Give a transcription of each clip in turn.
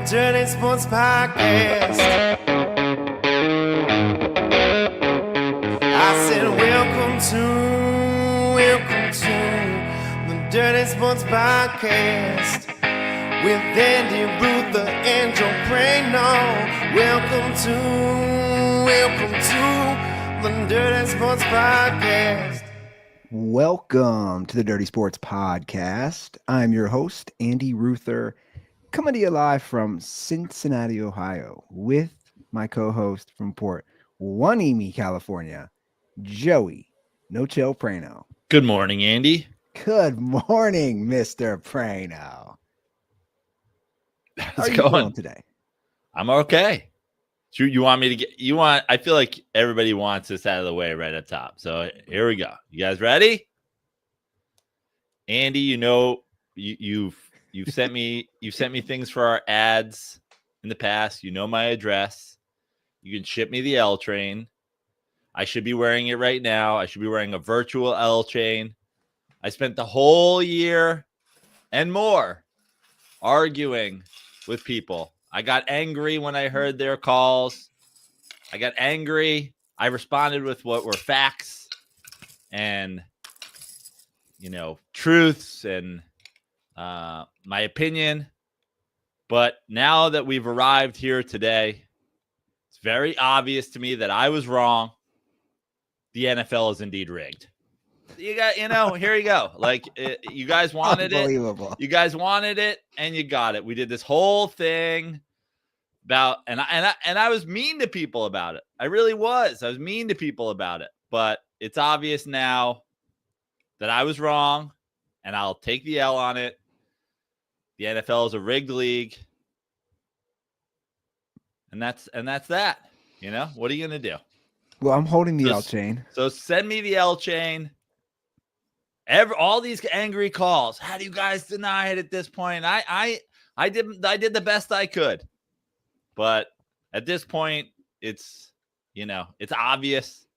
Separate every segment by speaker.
Speaker 1: Dirty Sports Podcast. I said, welcome to the Dirty Sports Podcast with Andy Ruther and Joe Prano. Welcome to the Dirty Sports Podcast.
Speaker 2: Welcome to the Dirty Sports Podcast. I'm your host, Andy Ruther, coming to you live from Cincinnati, Ohio, with my co-host from Port Hueneme, California, Joey No Chill Prano.
Speaker 3: Good morning, Andy.
Speaker 2: Good morning, Mr. Prano.
Speaker 3: How's it going
Speaker 2: today?
Speaker 3: I'm okay. You want me to I feel like everybody wants this out of the way right at top. So here we go. You guys ready? Andy, you've sent me things for our ads in the past. You know my address. You can ship me the L train. I should be wearing it right now. I should be wearing a virtual L chain. I spent the whole year and more arguing with people. I got angry when I heard their calls. I got angry. I responded with what were facts and, truths and my opinion. But now that we've arrived here today, it's very obvious to me that I was wrong. The NFL is indeed rigged. You got, here you go. Like you guys wanted it. You guys wanted it and you got it. We did this whole thing about, and I was mean to people about it. I really was. I was mean to people about it, but it's obvious now that I was wrong and I'll take the L on it. The NFL is a rigged league. And that's that. What are you going to do?
Speaker 2: Well, I'm holding the L chain.
Speaker 3: So send me the L chain. All these angry calls. How do you guys deny it at this point? I did the best I could. But at this point, it's obvious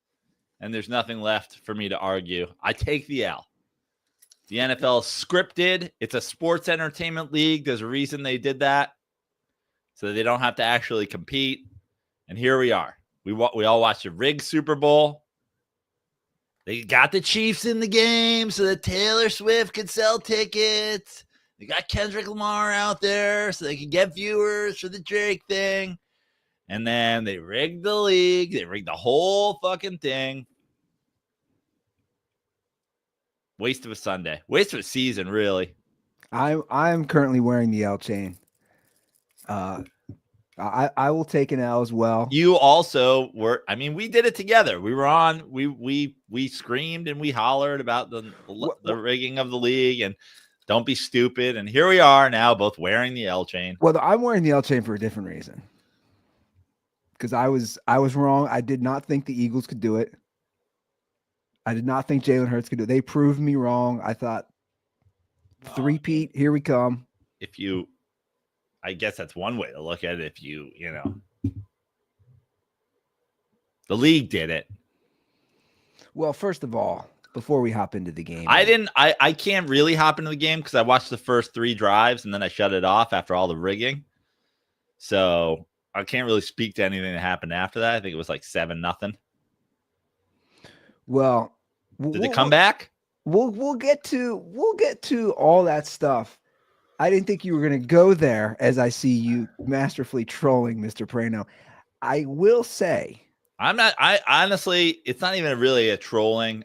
Speaker 3: and there's nothing left for me to argue. I take the L. The NFL is scripted. It's a sports entertainment league. There's a reason they did that. So they don't have to actually compete. And here we are. We all watched a rigged Super Bowl. They got the Chiefs in the game so that Taylor Swift could sell tickets. They got Kendrick Lamar out there so they could get viewers for the Drake thing. And then they rigged the league. They rigged the whole fucking thing. Waste of a Sunday. Waste of a season, really.
Speaker 2: I'm currently wearing the L chain. I will take an L as well.
Speaker 3: You also were. I mean, we did it together. We were on. We screamed and we hollered about the rigging of the league and don't be stupid. And here we are now, both wearing the L chain.
Speaker 2: Well, I'm wearing the L chain for a different reason. Because I was wrong. I did not think the Eagles could do it. I did not think Jalen Hurts could do it. They proved me wrong. I thought three-peat. Here we come.
Speaker 3: I guess that's one way to look at it. If the league did it.
Speaker 2: Well, first of all, before we hop into the game,
Speaker 3: I can't really hop into the game because I watched the first 3 drives and then I shut it off after all the rigging. So I can't really speak to anything that happened after that. I think it was like 7-0.
Speaker 2: Well,
Speaker 3: did it come back?
Speaker 2: We'll get to all that stuff. I didn't think you were going to go there as I see you masterfully trolling Mr. Prano. I will say.
Speaker 3: I honestly, it's not even really a trolling.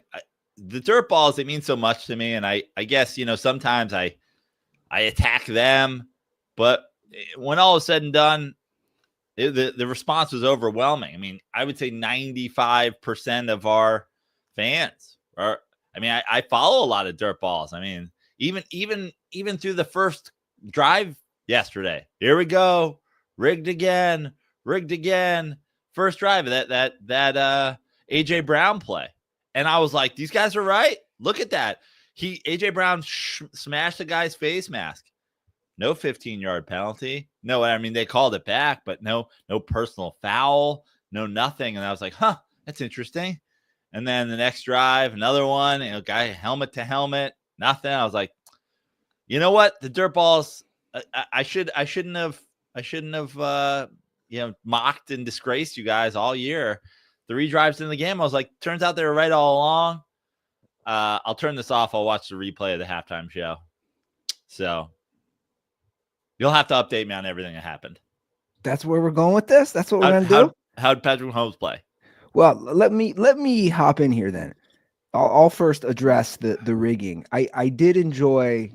Speaker 3: The dirt balls, they mean so much to me. And I guess, sometimes I attack them. But when all is said and done, the response was overwhelming. I mean, I would say 95% of our fans are. I mean, I follow a lot of dirt balls. I mean, even through the first drive yesterday, here we go, rigged again. First drive of that AJ Brown play, and I was like, these guys are right. Look at that. AJ Brown smashed the guy's face mask. No 15-yard penalty. No, I mean they called it back, but no personal foul, no nothing. And I was like, that's interesting. And then the next drive, another one, guy helmet to helmet, nothing. I was like, you know what? The dirt balls, I shouldn't have mocked and disgraced you guys all year. 3 drives in the game. I was like, turns out they were right all along. I'll turn this off. I'll watch the replay of the halftime show. So you'll have to update me on everything that happened.
Speaker 2: That's where we're going with this. That's what we're going to do.
Speaker 3: How did Patrick Mahomes play?
Speaker 2: Well, let me hop in here then. I'll first address the rigging. I did enjoy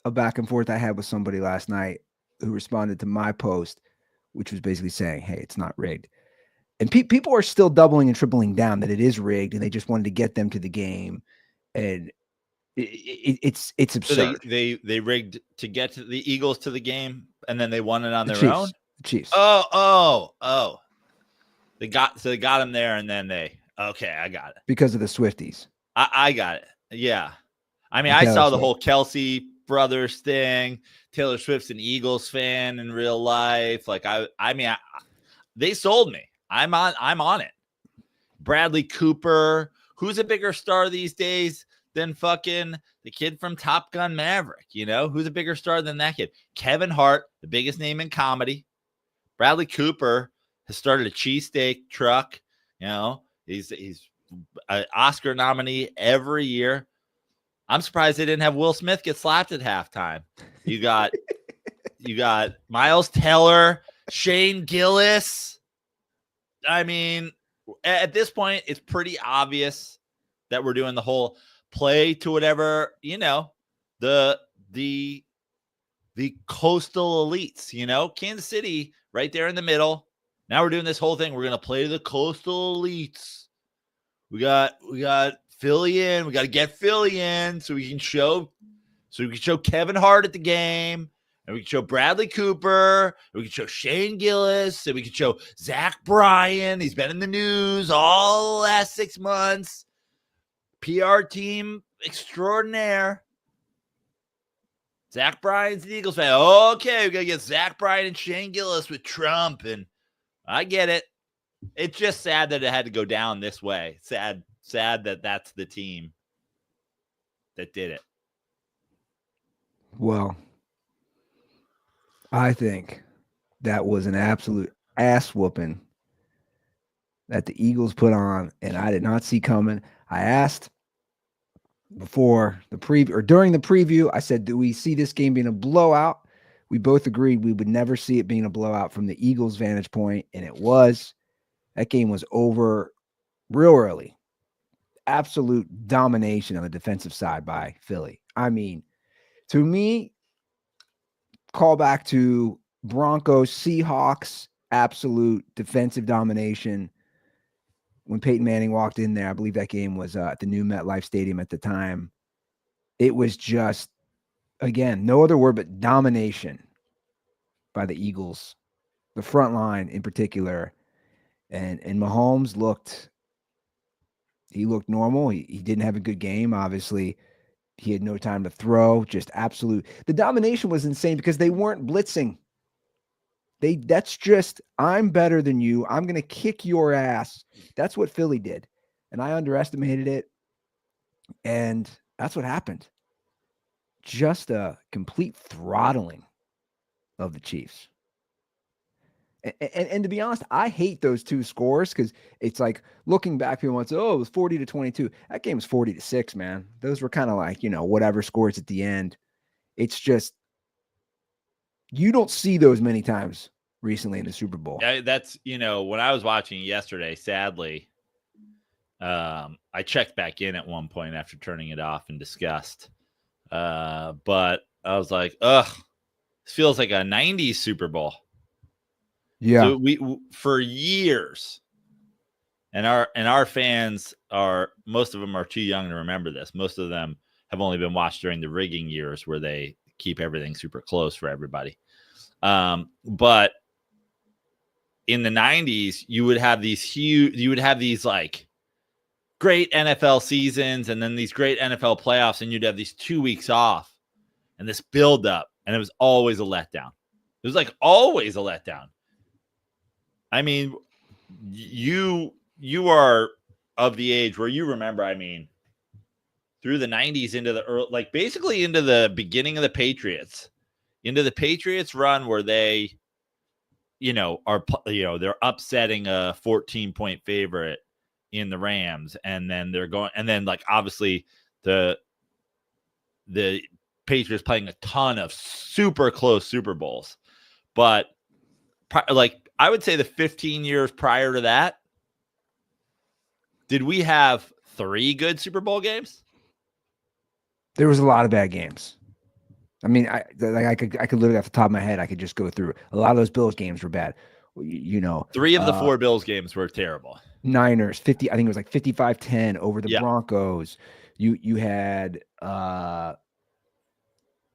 Speaker 2: a back and forth I had with somebody last night who responded to my post, which was basically saying, hey, it's not rigged. And people are still doubling and tripling down that it is rigged, and they just wanted to get them to the game. And it's absurd.
Speaker 3: So they rigged to get to the Eagles to the game, and then they won it on their own?
Speaker 2: The Chiefs.
Speaker 3: Oh. They got them there, and then okay, I got it.
Speaker 2: Because of the Swifties.
Speaker 3: I got it. Yeah. I mean, I saw the whole Kelsey brothers thing. Taylor Swift's an Eagles fan in real life. Like they sold me. I'm on it. Bradley Cooper, who's a bigger star these days than fucking the kid from Top Gun Maverick? Who's a bigger star than that kid? Kevin Hart, the biggest name in comedy. Bradley Cooper has started a cheesesteak truck. He's an Oscar nominee every year. I'm surprised they didn't have Will Smith get slapped at halftime. You got Miles Teller, Shane Gillis. I mean, at this point, it's pretty obvious that we're doing the whole play to whatever, the coastal elites, Kansas City right there in the middle. Now we're doing this whole thing. We're going to play the coastal elites. We got Philly in. We got to get Philly in so we can show Kevin Hart at the game. And we can show Bradley Cooper. We can show Shane Gillis. And we can show Zach Bryan. He's been in the news all the last 6 months. PR team extraordinaire. Zach Bryan's the Eagles fan. Okay, we got to get Zach Bryan and Shane Gillis with Trump. And I get it. It's just sad that it had to go down this way. Sad that that's the team that did it.
Speaker 2: Well, I think that was an absolute ass whooping that the Eagles put on, and I did not see coming. I asked before the preview or during the preview, I said, do we see this game being a blowout? We both agreed we would never see it being a blowout from the Eagles' vantage point, and it was. That game was over real early. Absolute domination on the defensive side by Philly. I mean, to me, call back to Broncos, Seahawks, absolute defensive domination. When Peyton Manning walked in there, I believe that game was at the new MetLife Stadium at the time. It was just, again, no other word but domination by the Eagles, the front line in particular. And Mahomes looked normal. He didn't have a good game. Obviously, he had no time to throw. Just absolute. The domination was insane because they weren't blitzing. That's just, I'm better than you. I'm going to kick your ass. That's what Philly did. And I underestimated it. And that's what happened. Just a complete throttling of the Chiefs. And to be honest, I hate those two scores because it's like looking back, people want to say, oh, it was 40-22. That game was 40-6, man. Those were kind of like, whatever scores at the end. It's just, you don't see those many times recently in the Super Bowl.
Speaker 3: Yeah, that's, when I was watching yesterday, sadly, I checked back in at one point after turning it off in disgust. But I was like, ugh, this feels like a 90s Super Bowl.
Speaker 2: Yeah.
Speaker 3: So we for years, and our fans most of them are too young to remember this. Most of them have only been watched during the rigging years where they keep everything super close for everybody. But in the 90s, you would have these like great NFL seasons and then these great NFL playoffs, and you'd have these 2 weeks off and this build up, and it was always a letdown. It was like always a letdown. I mean, you are of the age where you remember, through the 90s into the early, like basically into the beginning of the Patriots run where they they're upsetting a 14-point favorite in the Rams, and then like obviously the Patriots playing a ton of super close Super Bowls, but like I would say the 15 years prior to that, did we have 3 good Super Bowl games?
Speaker 2: There was a lot of bad games. I mean, I could literally off the top of my head, I could just go through a lot of those Bills games were bad.
Speaker 3: 3 of the 4 Bills games were terrible.
Speaker 2: Niners 50, I think it was like 55-10 over the Broncos. You had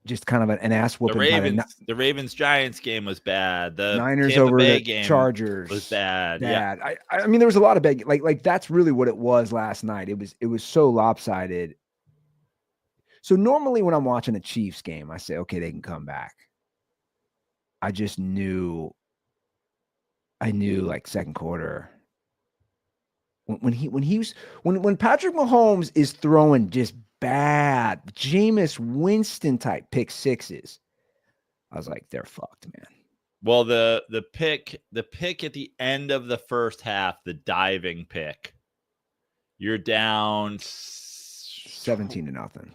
Speaker 2: just kind of an ass whooping.
Speaker 3: The Ravens Giants game was bad. The
Speaker 2: Niners
Speaker 3: Tampa
Speaker 2: over
Speaker 3: Bay
Speaker 2: the
Speaker 3: game
Speaker 2: Chargers
Speaker 3: was bad.
Speaker 2: Yeah, I mean there was a lot of bad. Like that's really what it was last night. It was so lopsided. So normally when I'm watching a Chiefs game, I say, okay, they can come back. I knew like second quarter when Patrick Mahomes is throwing just bad Jameis Winston type pick sixes, I was like, they're fucked, man.
Speaker 3: Well, the pick at the end of the first half, the diving pick, you're down
Speaker 2: 17-0.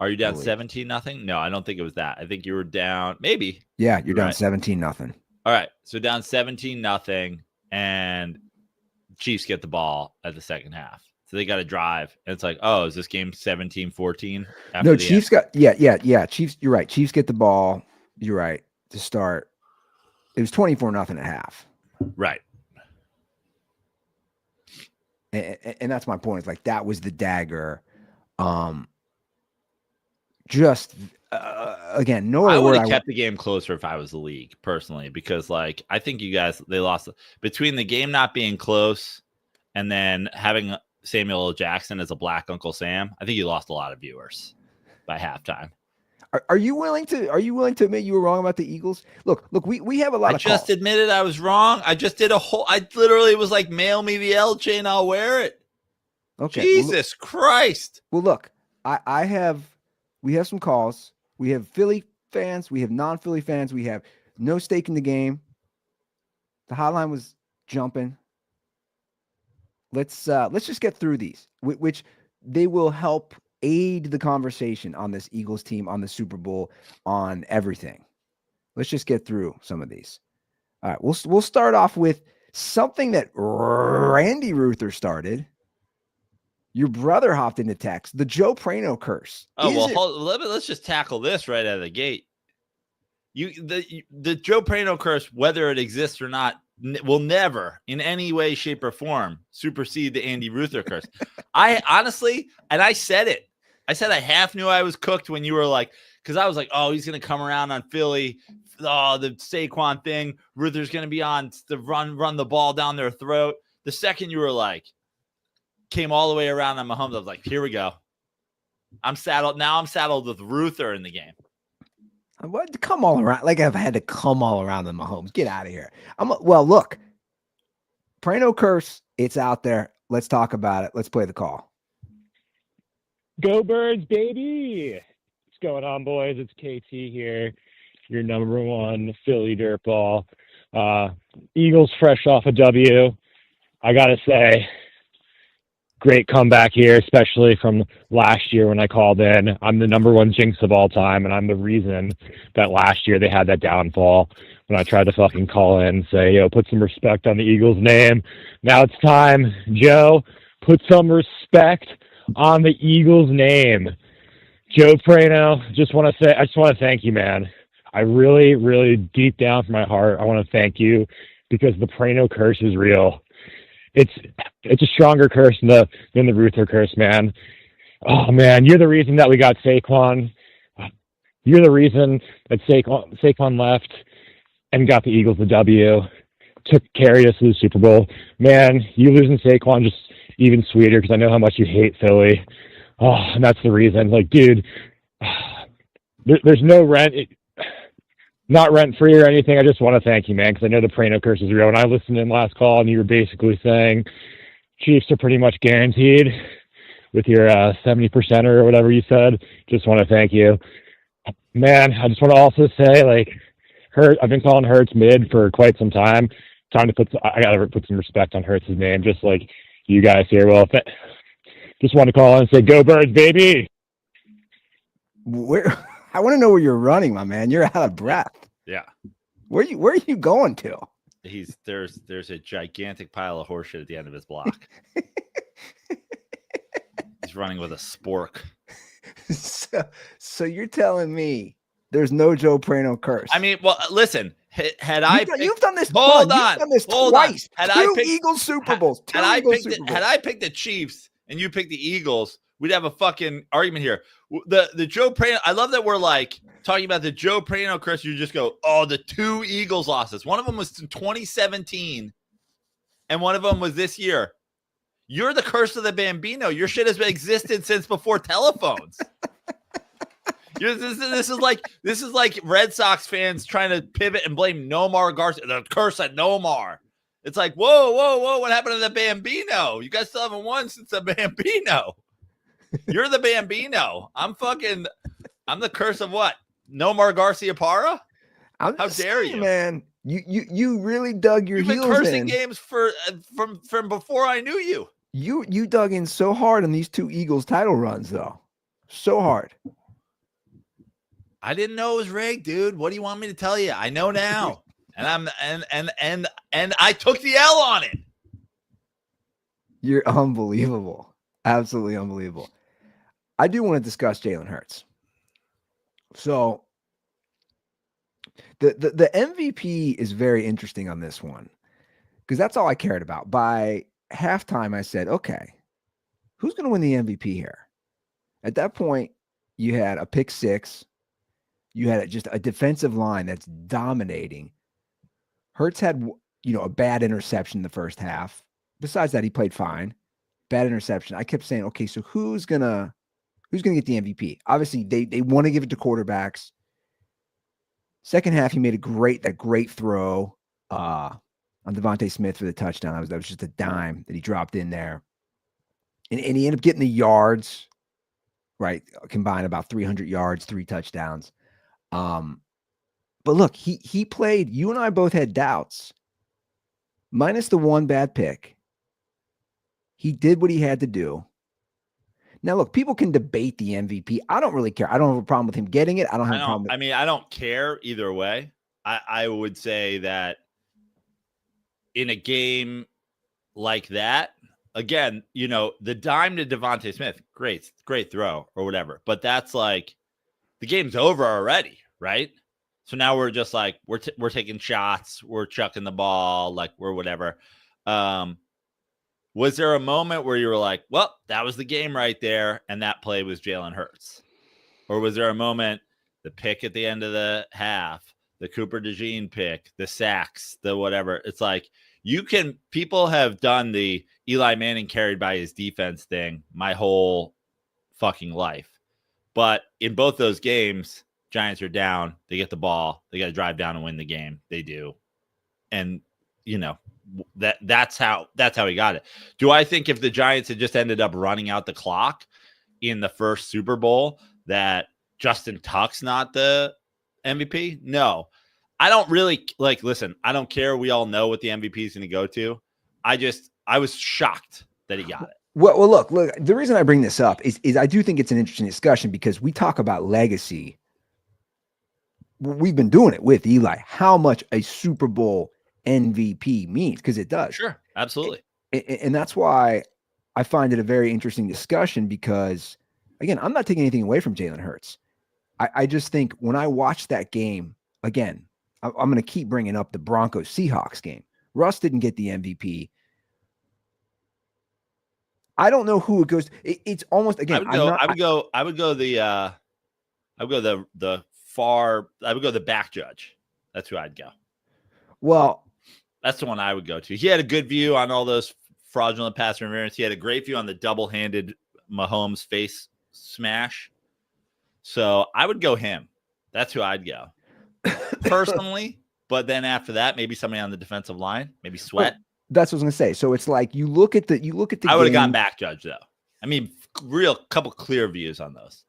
Speaker 3: Are you down 17-0? No, I don't think it was that. I think you were down maybe.
Speaker 2: Yeah, you're down 17-0.
Speaker 3: All right. So down 17-0, and Chiefs get the ball at the second half. So they got to drive. And it's like, oh, is this game 17-14?
Speaker 2: No, Chiefs got Chiefs, you're right. Chiefs get the ball. You're right. To start. It was 24-0 at half.
Speaker 3: Right.
Speaker 2: And that's my point. It's like that was the dagger. Again,
Speaker 3: I would have kept the game closer if I was the league personally, because like I think they lost between the game not being close and then having Samuel L. Jackson as a black Uncle Sam. I think you lost a lot of viewers by halftime.
Speaker 2: Are you willing to admit you were wrong about the Eagles? Look, we have a lot of calls.
Speaker 3: Admitted I was wrong. I just did I literally was like, mail me the L chain, I'll wear it. Okay. Jesus Christ.
Speaker 2: Well, look, we have some calls. We have Philly fans. We have non-Philly fans. We have no stake in the game. The hotline was jumping. Let's just get through these, which they will help aid the conversation on this Eagles team, on the Super Bowl, on everything. Let's just get through some of these. All right, we'll start off with something that Randy Ruther started. Your brother hopped into text. The Joe Prano curse.
Speaker 3: Let's just tackle this right out of the gate. The Joe Prano curse, whether it exists or not, will never, in any way, shape, or form, supersede the Andy Ruther curse. I honestly, and I said it. I said I half knew I was cooked when you were like, because I was like, oh, he's going to come around on Philly. Oh, the Saquon thing. Ruther's going to be on the run the ball down their throat. The second you were like, came all the way around on Mahomes, I was like, here we go. I'm saddled with Ruther in the game.
Speaker 2: What? Come all around. Like I've had to come all around on Mahomes. Get out of here. Well, look. Prano curse, it's out there. Let's talk about it. Let's play the call.
Speaker 4: Go Birds, baby. What's going on, boys? It's KT here. Your number one Philly dirtball. Eagles fresh off a W. I got to say, great comeback here, especially from last year when I called in. I'm the number one jinx of all time, and I'm the reason that last year they had that downfall when I tried to fucking call in and say, yo, put some respect on the Eagles' name. Now it's time, Joe, put some respect on the Eagles' name. Joe Prano, I just want to thank you, man. I really, really, deep down from my heart, I want to thank you because the Prano curse is real. It's a stronger curse than the Ruther curse, man. Oh man, you're the reason that we got Saquon. You're the reason that Saquon left and got the Eagles the W. Carried us to the Super Bowl. Man, you losing Saquon just even sweeter because I know how much you hate Philly. Oh, and that's the reason. Like, dude, there's no rent. Not rent-free or anything. I just want to thank you, man, because I know the Prano curse is real. And I listened in last call, and you were basically saying Chiefs are pretty much guaranteed with your 70% or whatever you said. Just want to thank you. Man, I just want to also say, like, I've been calling Hurts mid for quite some time. I gotta put some respect on Hurts' name, just like you guys here. Well, just want to call in and say, "Go Birds, baby!"
Speaker 2: Where I want to know where you're running, my man. You're out of breath.
Speaker 3: Yeah.
Speaker 2: Where are you going to?
Speaker 3: There's a gigantic pile of horseshit at the end of his block. He's running with a spork.
Speaker 2: So you're telling me there's no Joe Prano curse?
Speaker 3: I mean, well, listen.
Speaker 2: You've done this.
Speaker 3: Hold on.
Speaker 2: You've done this
Speaker 3: Hold
Speaker 2: twice.
Speaker 3: On.
Speaker 2: Two Eagles Super Bowls.
Speaker 3: Had I picked the Chiefs and you picked the Eagles, we'd have a fucking argument here. The Joe Prano. I love that we're like talking about the Joe Prano curse. You just go, oh, the two Eagles losses. One of them was in 2017, and one of them was this year. You're the curse of the Bambino. Your shit has existed since before telephones. This is like Red Sox fans trying to pivot and blame Nomar Garcia, the curse at Nomar. It's like, whoa, what happened to the Bambino? You guys still haven't won since the Bambino. You're the Bambino. I'm the curse of what? Nomar Garcia Para? How dare you,
Speaker 2: man? You really dug your heels in.
Speaker 3: You've been cursing games from before I knew you.
Speaker 2: You dug in so hard on these two Eagles title runs, though. So hard.
Speaker 3: I didn't know it was rigged, dude. What do you want me to tell you? I know now. And I took the L on it.
Speaker 2: You're unbelievable. Absolutely unbelievable. I do want to discuss Jalen Hurts. So the MVP is very interesting on this one because that's all I cared about. By halftime, I said, okay, who's going to win the MVP here? At that point, you had a pick six. You had just a defensive line that's dominating. Hurts had, a bad interception in the first half. Besides that, he played fine. Bad interception. I kept saying, okay, so who's gonna get the MVP? Obviously, they want to give it to quarterbacks. Second half, he made that great throw on Devontae Smith for the touchdown. That was just a dime that he dropped in there, and he ended up getting the yards. Right, combined about 300 yards, 3 touchdowns. But look, he played. You and I both had doubts. Minus the one bad pick, he did what he had to do. Now, look, people can debate the MVP. I don't really care. I don't have a problem with him getting it. I don't have a problem.
Speaker 3: I don't care either way. I would say that in a game like that, again, the dime to Devontae Smith, great throw or whatever. But that's like the game's over already, right? So now we're just like we're taking shots, we're chucking the ball, like we're whatever. Was there a moment where you were like, well, that was the game right there, and that play was Jalen Hurts? Or was there a moment, the pick at the end of the half, the Cooper DeJean pick, the sacks, the whatever? It's like people have done the Eli Manning carried by his defense thing my whole fucking life. But in both those games, Giants are down. They get the ball. They got to drive down and win the game. They do. And, that's how he got it. Do I think if the Giants had just ended up running out the clock in the first Super Bowl that Justin Tuck's not the MVP? No. I don't really listen, I don't care. We all know what the MVP is going to go to. I was shocked that he got it.
Speaker 2: Well, look, the reason I bring this up is I do think it's an interesting discussion because we talk about legacy. We've been doing it with Eli, how much a Super Bowl MVP means, because it does.
Speaker 3: Sure, absolutely.
Speaker 2: And that's why I find it a very interesting discussion because, again, I'm not taking anything away from Jalen Hurts. I just think when I watch that game, again, I'm going to keep bringing up the Broncos-Seahawks game. Russ didn't get the MVP. I don't know who it goes. It's almost, again,
Speaker 3: I would go the back judge. That's who I'd go.
Speaker 2: Well,
Speaker 3: that's the one I would go to. He had a good view on all those fraudulent pass interference. He had a great view on the double-handed Mahomes face smash. So I would go him. That's who I'd go personally. But then after that, maybe somebody on the defensive line, maybe Sweat.
Speaker 2: Well, that's what I was going to say. So it's like you look at the.
Speaker 3: I would have gone back judge though. I mean, real couple clear views on those.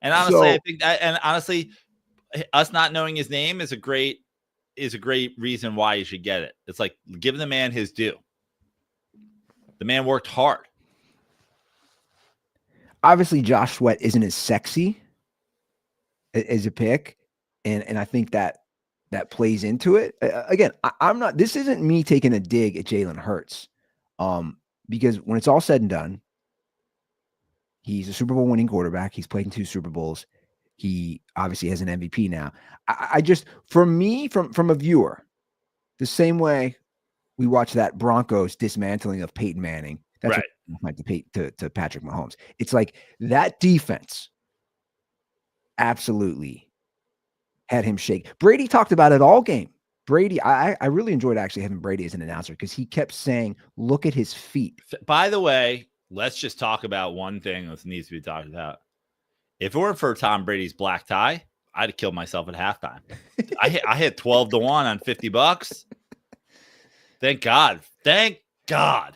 Speaker 3: And honestly, I think that, and honestly, us not knowing his name is a great reason why you should get it. It's like, give the man his due. The man worked hard.
Speaker 2: Obviously, Josh Sweat isn't as sexy as a pick, and I think that plays into it. Again, I'm not. This isn't me taking a dig at Jalen Hurts, because when it's all said and done, he's a Super Bowl winning quarterback. He's played in 2 Super Bowls. He obviously has an MVP now. I just, for me, from a viewer, the same way we watch that Broncos dismantling of Peyton Manning. That's
Speaker 3: right.
Speaker 2: Like to Patrick Mahomes. It's like that defense absolutely had him shake. Brady talked about it all game. Brady, I really enjoyed actually having Brady as an announcer because he kept saying, look at his feet.
Speaker 3: By the way, let's just talk about one thing that needs to be talked about. If it weren't for Tom Brady's black tie, I'd have killed myself at halftime. I hit 12-1 on $50. Thank God. Thank God.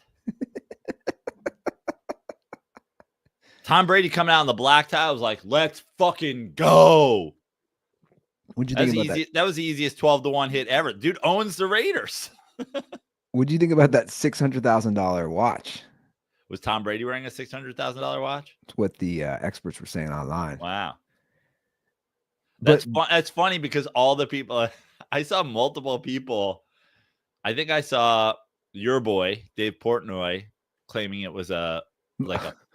Speaker 3: Tom Brady coming out in the black tie, I was like, let's fucking go.
Speaker 2: What'd you think about that?
Speaker 3: That was the easiest 12-1 hit ever. Dude owns the Raiders.
Speaker 2: What'd you think about that $600,000 watch?
Speaker 3: Was Tom Brady wearing a $600,000 watch?
Speaker 2: That's what the experts were saying online.
Speaker 3: Wow. That's funny because all the people, I saw multiple people. I think I saw your boy, Dave Portnoy, claiming it was a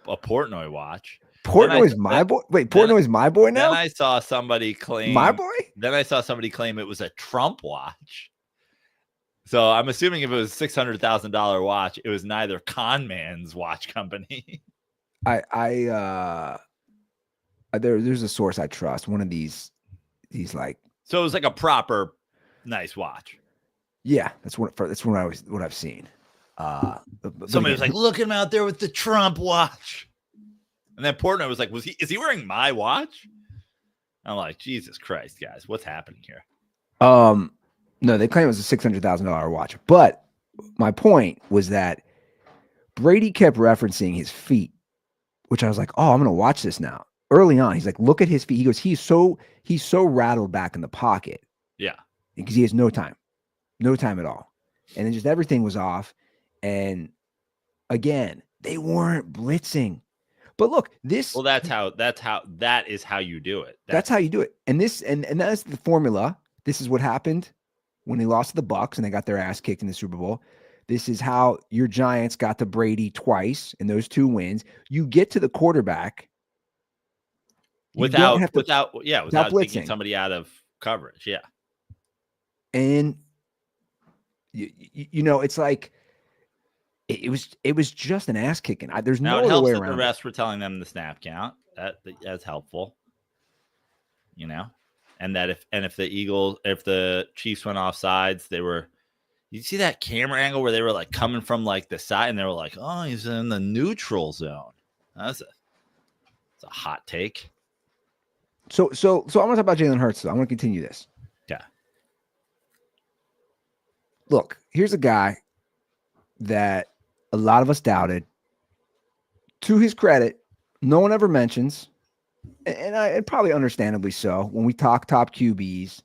Speaker 3: Portnoy watch.
Speaker 2: Portnoy's my boy? Wait, Portnoy's my boy now?
Speaker 3: Then I saw somebody claim.
Speaker 2: My boy?
Speaker 3: Then I saw somebody claim it was a Trump watch. So I'm assuming if it was a $600,000 watch, it was neither con man's watch company.
Speaker 2: There's a source I trust. One of these like.
Speaker 3: So it was like a proper nice watch.
Speaker 2: Yeah, that's what I've seen.
Speaker 3: Somebody was like, look at him out there with the Trump watch. And then Portnoy was like, is he wearing my watch? I'm like, Jesus Christ, guys, what's happening here?
Speaker 2: No, they claim it was a $600,000 watch. But my point was that Brady kept referencing his feet, which I was like, oh, I'm going to watch this now. Early on, he's like, look at his feet. He goes, he's so rattled back in the pocket.
Speaker 3: Yeah.
Speaker 2: Because he has no time at all. And then just everything was off. And again, they weren't blitzing. But look, this.
Speaker 3: Well, that is how you do it.
Speaker 2: That's how you do it. And that's the formula. This is what happened when they lost to the Bucs and they got their ass kicked in the Super Bowl. This is how your Giants got to Brady twice in those 2 wins. You get to the quarterback
Speaker 3: without
Speaker 2: blitzing.
Speaker 3: taking somebody out of coverage. Yeah.
Speaker 2: And you know, it's like it was just an ass kicking. There's no other way around.
Speaker 3: The refs were telling them the snap count. That's helpful. You know, and that if the Chiefs went off sides, you see that camera angle where they were like coming from like the side and they were like, oh, he's in the neutral zone. It's a hot take.
Speaker 2: So I want to talk about Jalen Hurts though. I want to continue this.
Speaker 3: Yeah.
Speaker 2: Look, here's a guy that a lot of us doubted. To his credit, no one ever mentions, and probably understandably so, when we talk top QBs,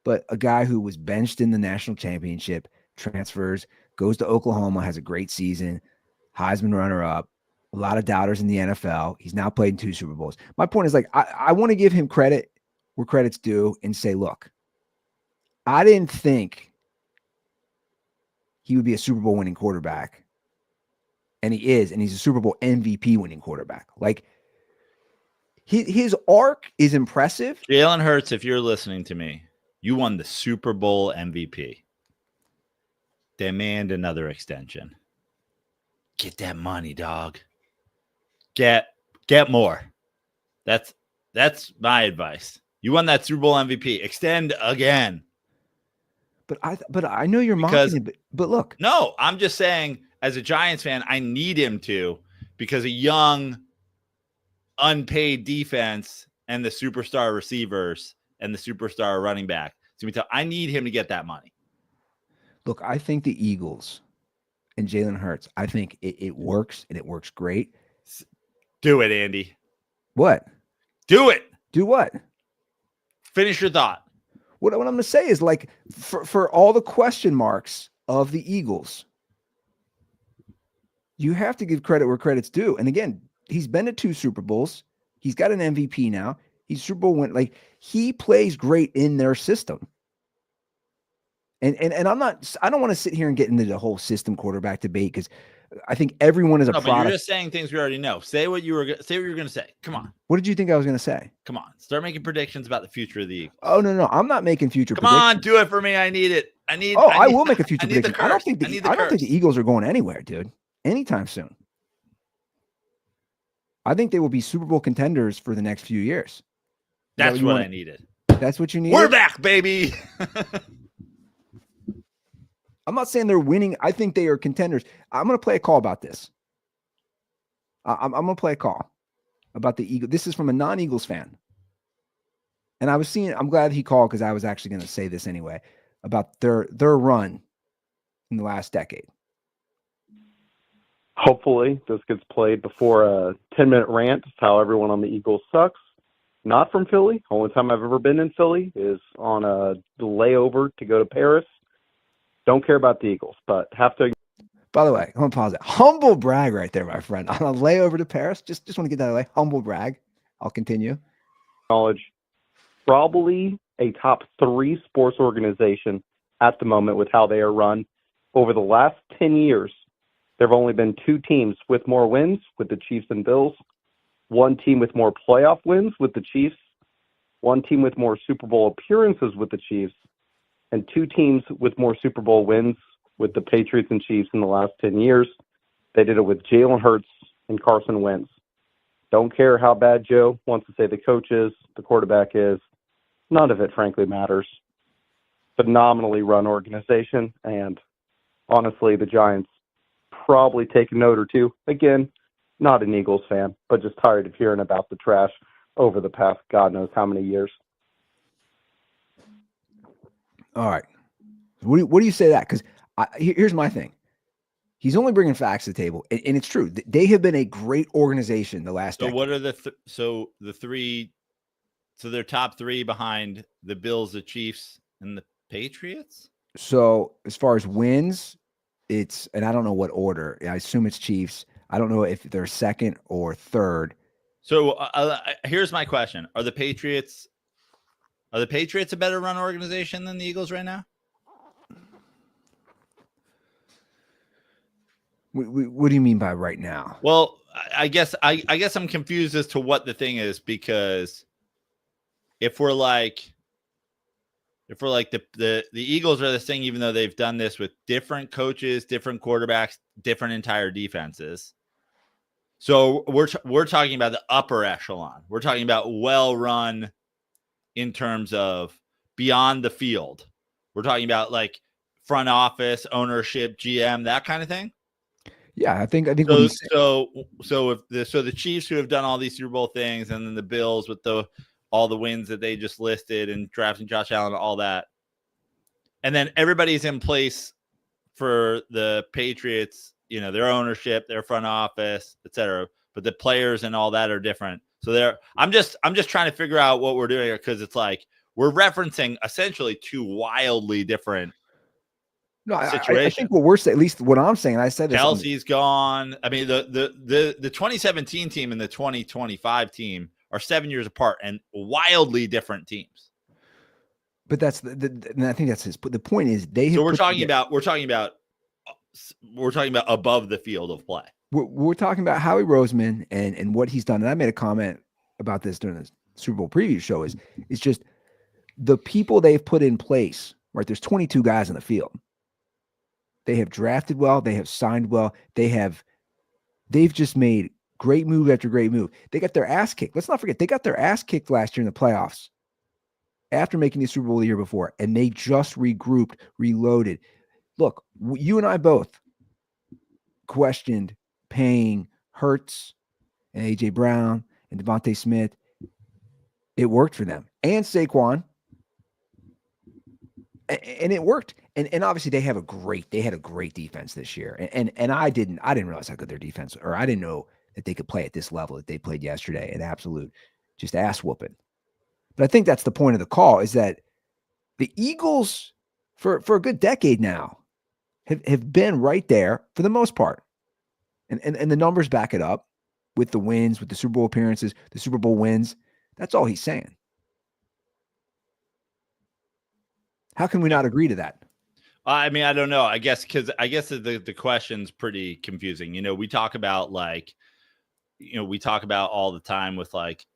Speaker 2: but a guy who was benched in the national championship, transfers, goes to Oklahoma, has a great season, Heisman runner-up, a lot of doubters in the NFL. He's now played in 2 Super Bowls. My point is, like, I want to give him credit where credit's due and say, look, I didn't think he would be a Super Bowl winning quarterback. And he is, and he's a Super Bowl MVP winning quarterback. Like, his arc is impressive.
Speaker 3: Jalen Hurts, if you're listening to me, you won the Super Bowl MVP. Demand another extension. Get that money, dog. Get more. That's my advice. You won that Super Bowl MVP. Extend again.
Speaker 2: But I know you're mocking it, but look.
Speaker 3: No, I'm just saying, as a Giants fan, I need him to, because a young, unpaid defense and the superstar receivers and the superstar running back. I need him to get that money.
Speaker 2: Look, I think the Eagles and Jalen Hurts, I think it works, and it works great.
Speaker 3: Do it, Andy.
Speaker 2: What?
Speaker 3: Do it.
Speaker 2: Do what?
Speaker 3: Finish your thought.
Speaker 2: What I'm going to say is, like, for all the question marks of the Eagles, you have to give credit where credit's due. And again, he's been to 2 Super Bowls. He's got an MVP now. He's Super Bowl win. Like, he plays great in their system. And I don't want to sit here and get into the whole system quarterback debate, because I think everyone is a product.
Speaker 3: But you're just saying things we already know. Say what you were going to say. Come on.
Speaker 2: What did you think I was going to say?
Speaker 3: Come on. Start making predictions about the future of the Eagles.
Speaker 2: Oh, no. I'm not making future
Speaker 3: predictions. Come on, do it for me. I need it.
Speaker 2: I will make a future prediction. I don't think the Eagles are going anywhere, dude, anytime soon. I think they will be Super Bowl contenders for the next few years.
Speaker 3: That's what I needed.
Speaker 2: That's what you needed?
Speaker 3: We're back, baby.
Speaker 2: I'm not saying they're winning. I think they are contenders. I'm going to play a call about this. I'm going to play a call about the Eagles. This is from a non-Eagles fan. And I'm glad he called, because I was actually going to say this anyway, about their run in the last decade.
Speaker 5: Hopefully this gets played before a 10-minute rant. It's how everyone on the Eagles sucks. Not from Philly. Only time I've ever been in Philly is on a layover to go to Paris. Don't care about the Eagles, but have to.
Speaker 2: By the way, I'm going to pause it. Humble brag right there, my friend. On a layover to Paris. Just want to get that away. Humble brag. I'll continue.
Speaker 5: Knowledge. Probably a top 3 sports organization at the moment with how they are run. Over the last 10 years, there have only been 2 teams with more wins, with the Chiefs and Bills. 1 team with more playoff wins, with the Chiefs. 1 team with more Super Bowl appearances, with the Chiefs. And 2 teams with more Super Bowl wins, with the Patriots and Chiefs in the last 10 years. They did it with Jalen Hurts and Carson Wentz. Don't care how bad Joe wants to say the coach is, the quarterback is. None of it, frankly, matters. Phenomenally run organization, and honestly, the Giants probably take a note or 2. Again, not an Eagles fan, but just tired of hearing about the trash over the past God knows how many years.
Speaker 2: All right. What do you say to that? Because here's my thing. He's only bringing facts to the table, and it's true. They have been a great organization the last decade.
Speaker 3: What are the three? So they're top 3 behind the Bills, the Chiefs, and the Patriots?
Speaker 2: So as far as wins, and I don't know what order. I assume it's Chiefs. I don't know if they're second or third.
Speaker 3: So here's my question. Are the Patriots a better run organization than the Eagles right now?
Speaker 2: What do you mean by right now?
Speaker 3: Well, I guess I'm confused as to what the thing is, because if we're like the Eagles are this thing, even though they've done this with different coaches, different quarterbacks, different entire defenses. So we're talking about the upper echelon. We're talking about well run in terms of beyond the field. We're talking about like front office, ownership, GM, that kind of thing.
Speaker 2: Yeah, I think
Speaker 3: so if the Chiefs, who have done all these Super Bowl things, and then the Bills with all the wins that they just listed and drafting Josh Allen, all that. And then everybody's in place for the Patriots, their ownership, their front office, etc. But the players and all that are different. So I'm just trying to figure out what we're doing here, because it's like we're referencing essentially 2 wildly different situations.
Speaker 2: I think what we're saying, at least what I'm saying, I said this.
Speaker 3: Kelsey's gone. I mean, the 2017 team and the 2025 team are 7 years apart and wildly different teams.
Speaker 2: But that's and I think that's the point is they have.
Speaker 3: So we're talking about above the field of play.
Speaker 2: We're talking about Howie Roseman and what he's done. And I made a comment about this during the Super Bowl preview show. It's just the people they've put in place, right? There's 22 guys in the field. They have drafted well. They have signed well. They've just made great move after great move. They got their ass kicked. Let's not forget, they got their ass kicked last year in the playoffs after making the Super Bowl the year before, and they just regrouped, reloaded. Look, you and I both questioned paying Hurts and A.J. Brown and Devontae Smith. It worked for them. And Saquon. And it worked. And obviously they had a great defense this year. And I didn't realize how good their defense, or I didn't know that they could play at this level that they played yesterday. An absolute just ass whooping. But I think that's the point of the call, is that the Eagles for a good decade now have been right there for the most part. And the numbers back it up with the wins, with the Super Bowl appearances, the Super Bowl wins. That's all he's saying. How can we not agree to that?
Speaker 3: I mean, I don't know. I guess the question's pretty confusing. You know, we talk about all the time with like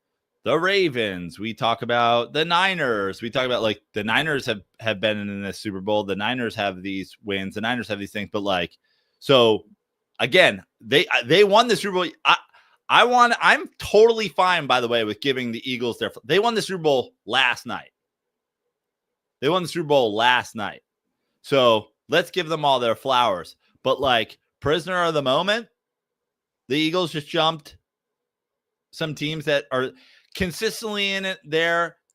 Speaker 3: the Ravens. We talk about the Niners. We talk about like the Niners have been in this Super Bowl. The Niners have these wins. The Niners have these things. But like, so again, they won the Super Bowl. I'm totally fine, by the way, with giving the Eagles they won the Super Bowl last night. So let's give them all their flowers. But like, prisoner of the moment, the Eagles just jumped some teams that are consistently in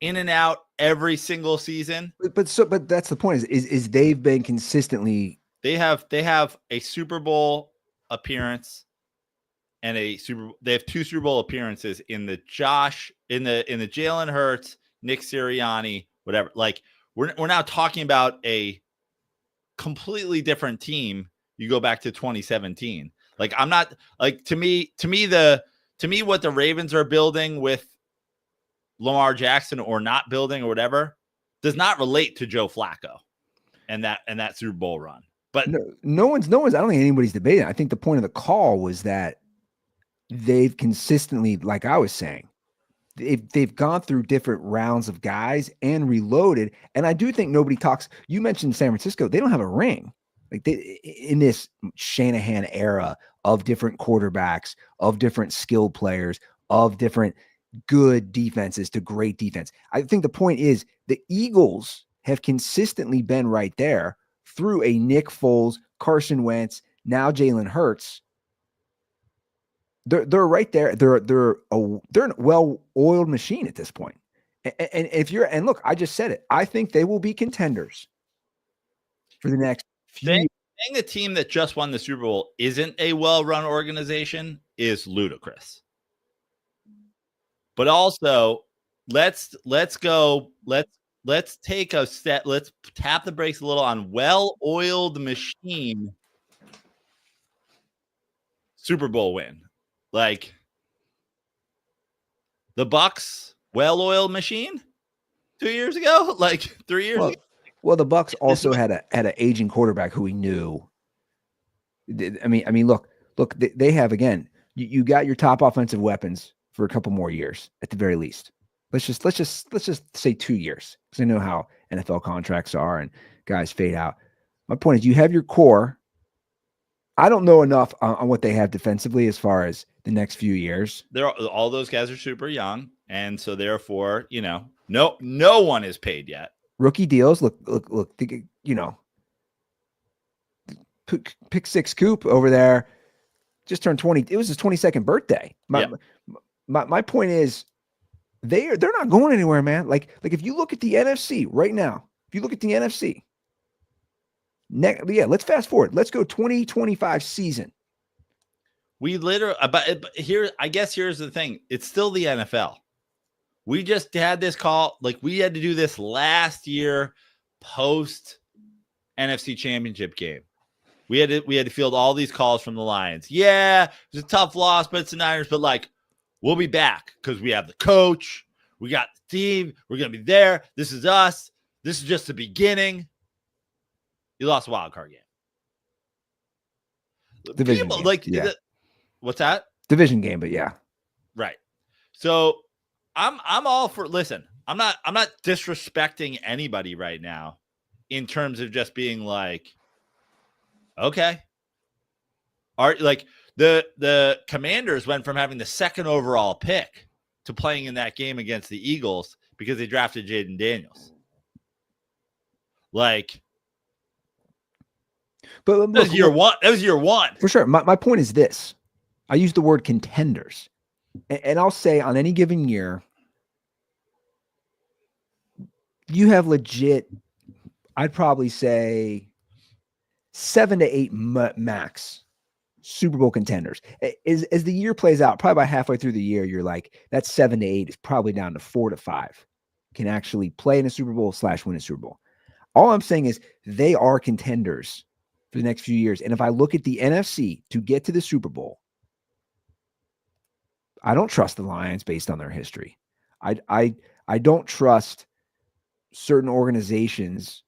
Speaker 3: and out every single season.
Speaker 2: But that's the point, is they've been consistently.
Speaker 3: They have a Super Bowl appearance and they have 2 Super Bowl appearances in the Jalen Hurts, Nick Sirianni, whatever. Like, we're now talking about a completely different team. You go back to 2017. Like, I'm not like, to me, what the Ravens are building with Lamar Jackson or not building or whatever does not relate to Joe Flacco and that Super Bowl run. But
Speaker 2: no one's. I don't think anybody's debating. I think the point of the call was that they've consistently, like I was saying, they've gone through different rounds of guys and reloaded. And I do think nobody talks. You mentioned San Francisco. They don't have a ring. Like, in this Shanahan era of different quarterbacks, of different skilled players, of different good defenses to great defense. I think the point is the Eagles have consistently been right there through a Nick Foles, Carson Wentz, now Jalen Hurts. They're right there. They're a well-oiled machine at this point. And look, I just said it. I think they will be contenders for the next few years.
Speaker 3: Saying the team that just won the Super Bowl isn't a well-run organization is ludicrous. But also, let's take a step. Let's tap the brakes a little on well-oiled machine Super Bowl win. Like, the Bucs, well-oiled machine 2 years ago, like 3 years ago.
Speaker 2: Well, the Bucs also had an aging quarterback who we knew. I mean, look, they have, again, you got your top offensive weapons for a couple more years at the very least. Let's just say 2 years, because I know how NFL contracts are and guys fade out. My point is, you have your core. I don't know enough on what they have defensively as far as the next few years.
Speaker 3: All those guys are super young, and so therefore, no one is paid yet.
Speaker 2: Rookie deals. Look. Pick six Coop over there just turned 20. It was his 22nd birthday. My point is, they're not going anywhere, man. Like if you look at the NFC right now, let's fast forward. Let's go 2025 season.
Speaker 3: We literally, but here, I guess here's the thing. It's still the NFL. We just had this call. Like, we had to do this last year post NFC Championship game. We had to field all these calls from the Lions. Yeah, it was a tough loss, but it's the Niners. But like, we'll be back because we have the coach. We got the team. We're going to be there. This is us. This is just the beginning. You lost a wild card game.
Speaker 2: Division game.
Speaker 3: What's that?
Speaker 2: Division game, but yeah.
Speaker 3: Right. So I'm all for, listen, I'm not disrespecting anybody right now in terms of just being like, okay. Like the Commanders went from having the second overall pick to playing in that game against the Eagles because they drafted Jaden Daniels. Like,
Speaker 2: but
Speaker 3: that was year one. That was year one.
Speaker 2: For sure. My point is this. I use the word contenders. And I'll say on any given year, you have legit, I'd probably say 7 to 8 max Super Bowl contenders. As the year plays out, probably by halfway through the year, you're like, that 7 to 8 is probably down to 4 to 5. can actually play in a Super Bowl / win a Super Bowl. All I'm saying is they are contenders for the next few years. And if I look at the NFC to get to the Super Bowl, I don't trust the Lions based on their history. I don't trust certain organizations,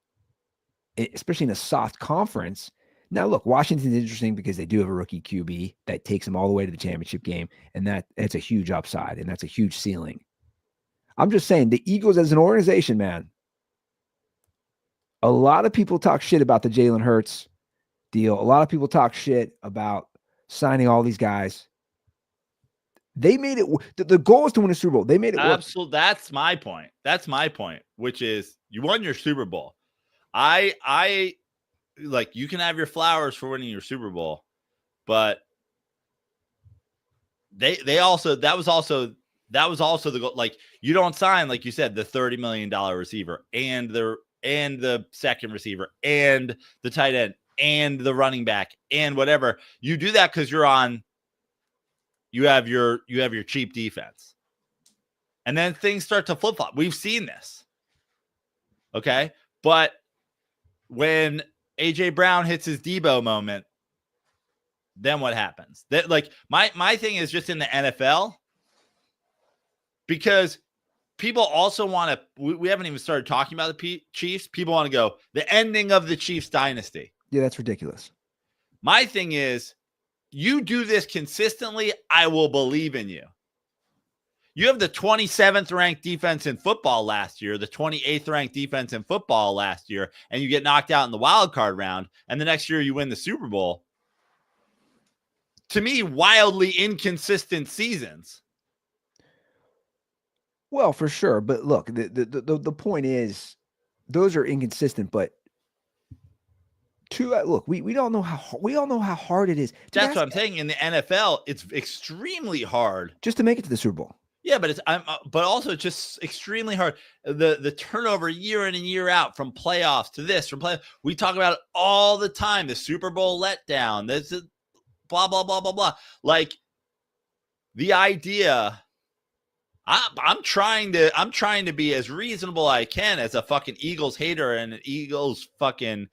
Speaker 2: especially in a soft conference. Now, look, Washington's interesting because they do have a rookie QB that takes them all the way to the championship game, and that's a huge upside, and that's a huge ceiling. I'm just saying, the Eagles as an organization, man, a lot of people talk shit about the Jalen Hurts deal. A lot of people talk shit about signing all these guys. They made it. The goal is to win a Super Bowl. They made it work.
Speaker 3: Absolutely. That's my point. That's my point, which is you won your Super Bowl. I like, you can have your flowers for winning your Super Bowl, but they also, that was also the goal. Like, you don't sign, like you said, the $30 million receiver and the second receiver and the tight end and the running back and whatever. You do that because you have your cheap defense. And then things start to flip-flop. We've seen this. Okay? But when AJ Brown hits his Debo moment, then what happens? That, like, my thing is just in the NFL, because people also want to, we haven't even started talking about the Chiefs. People want to go, the ending of the Chiefs dynasty.
Speaker 2: Yeah, that's ridiculous.
Speaker 3: My thing is, you do this consistently, I will believe in you. You have the 27th ranked defense in football last year, the 28th ranked defense in football last year, and you get knocked out in the wild card round, and the next year you win the Super Bowl. To me, wildly inconsistent seasons.
Speaker 2: Well, for sure, but look, the point is, those are inconsistent. But look, we all know how hard it is.
Speaker 3: That's what I'm saying. In the NFL, it's extremely hard
Speaker 2: just to make it to the Super Bowl.
Speaker 3: Yeah, but but also just extremely hard. The turnover year in and year out, from playoffs to this, we talk about it all the time. The Super Bowl letdown. This is blah blah blah blah blah. Like, the idea. I'm trying to be as reasonable as I can as a fucking Eagles hater and an Eagles fucking,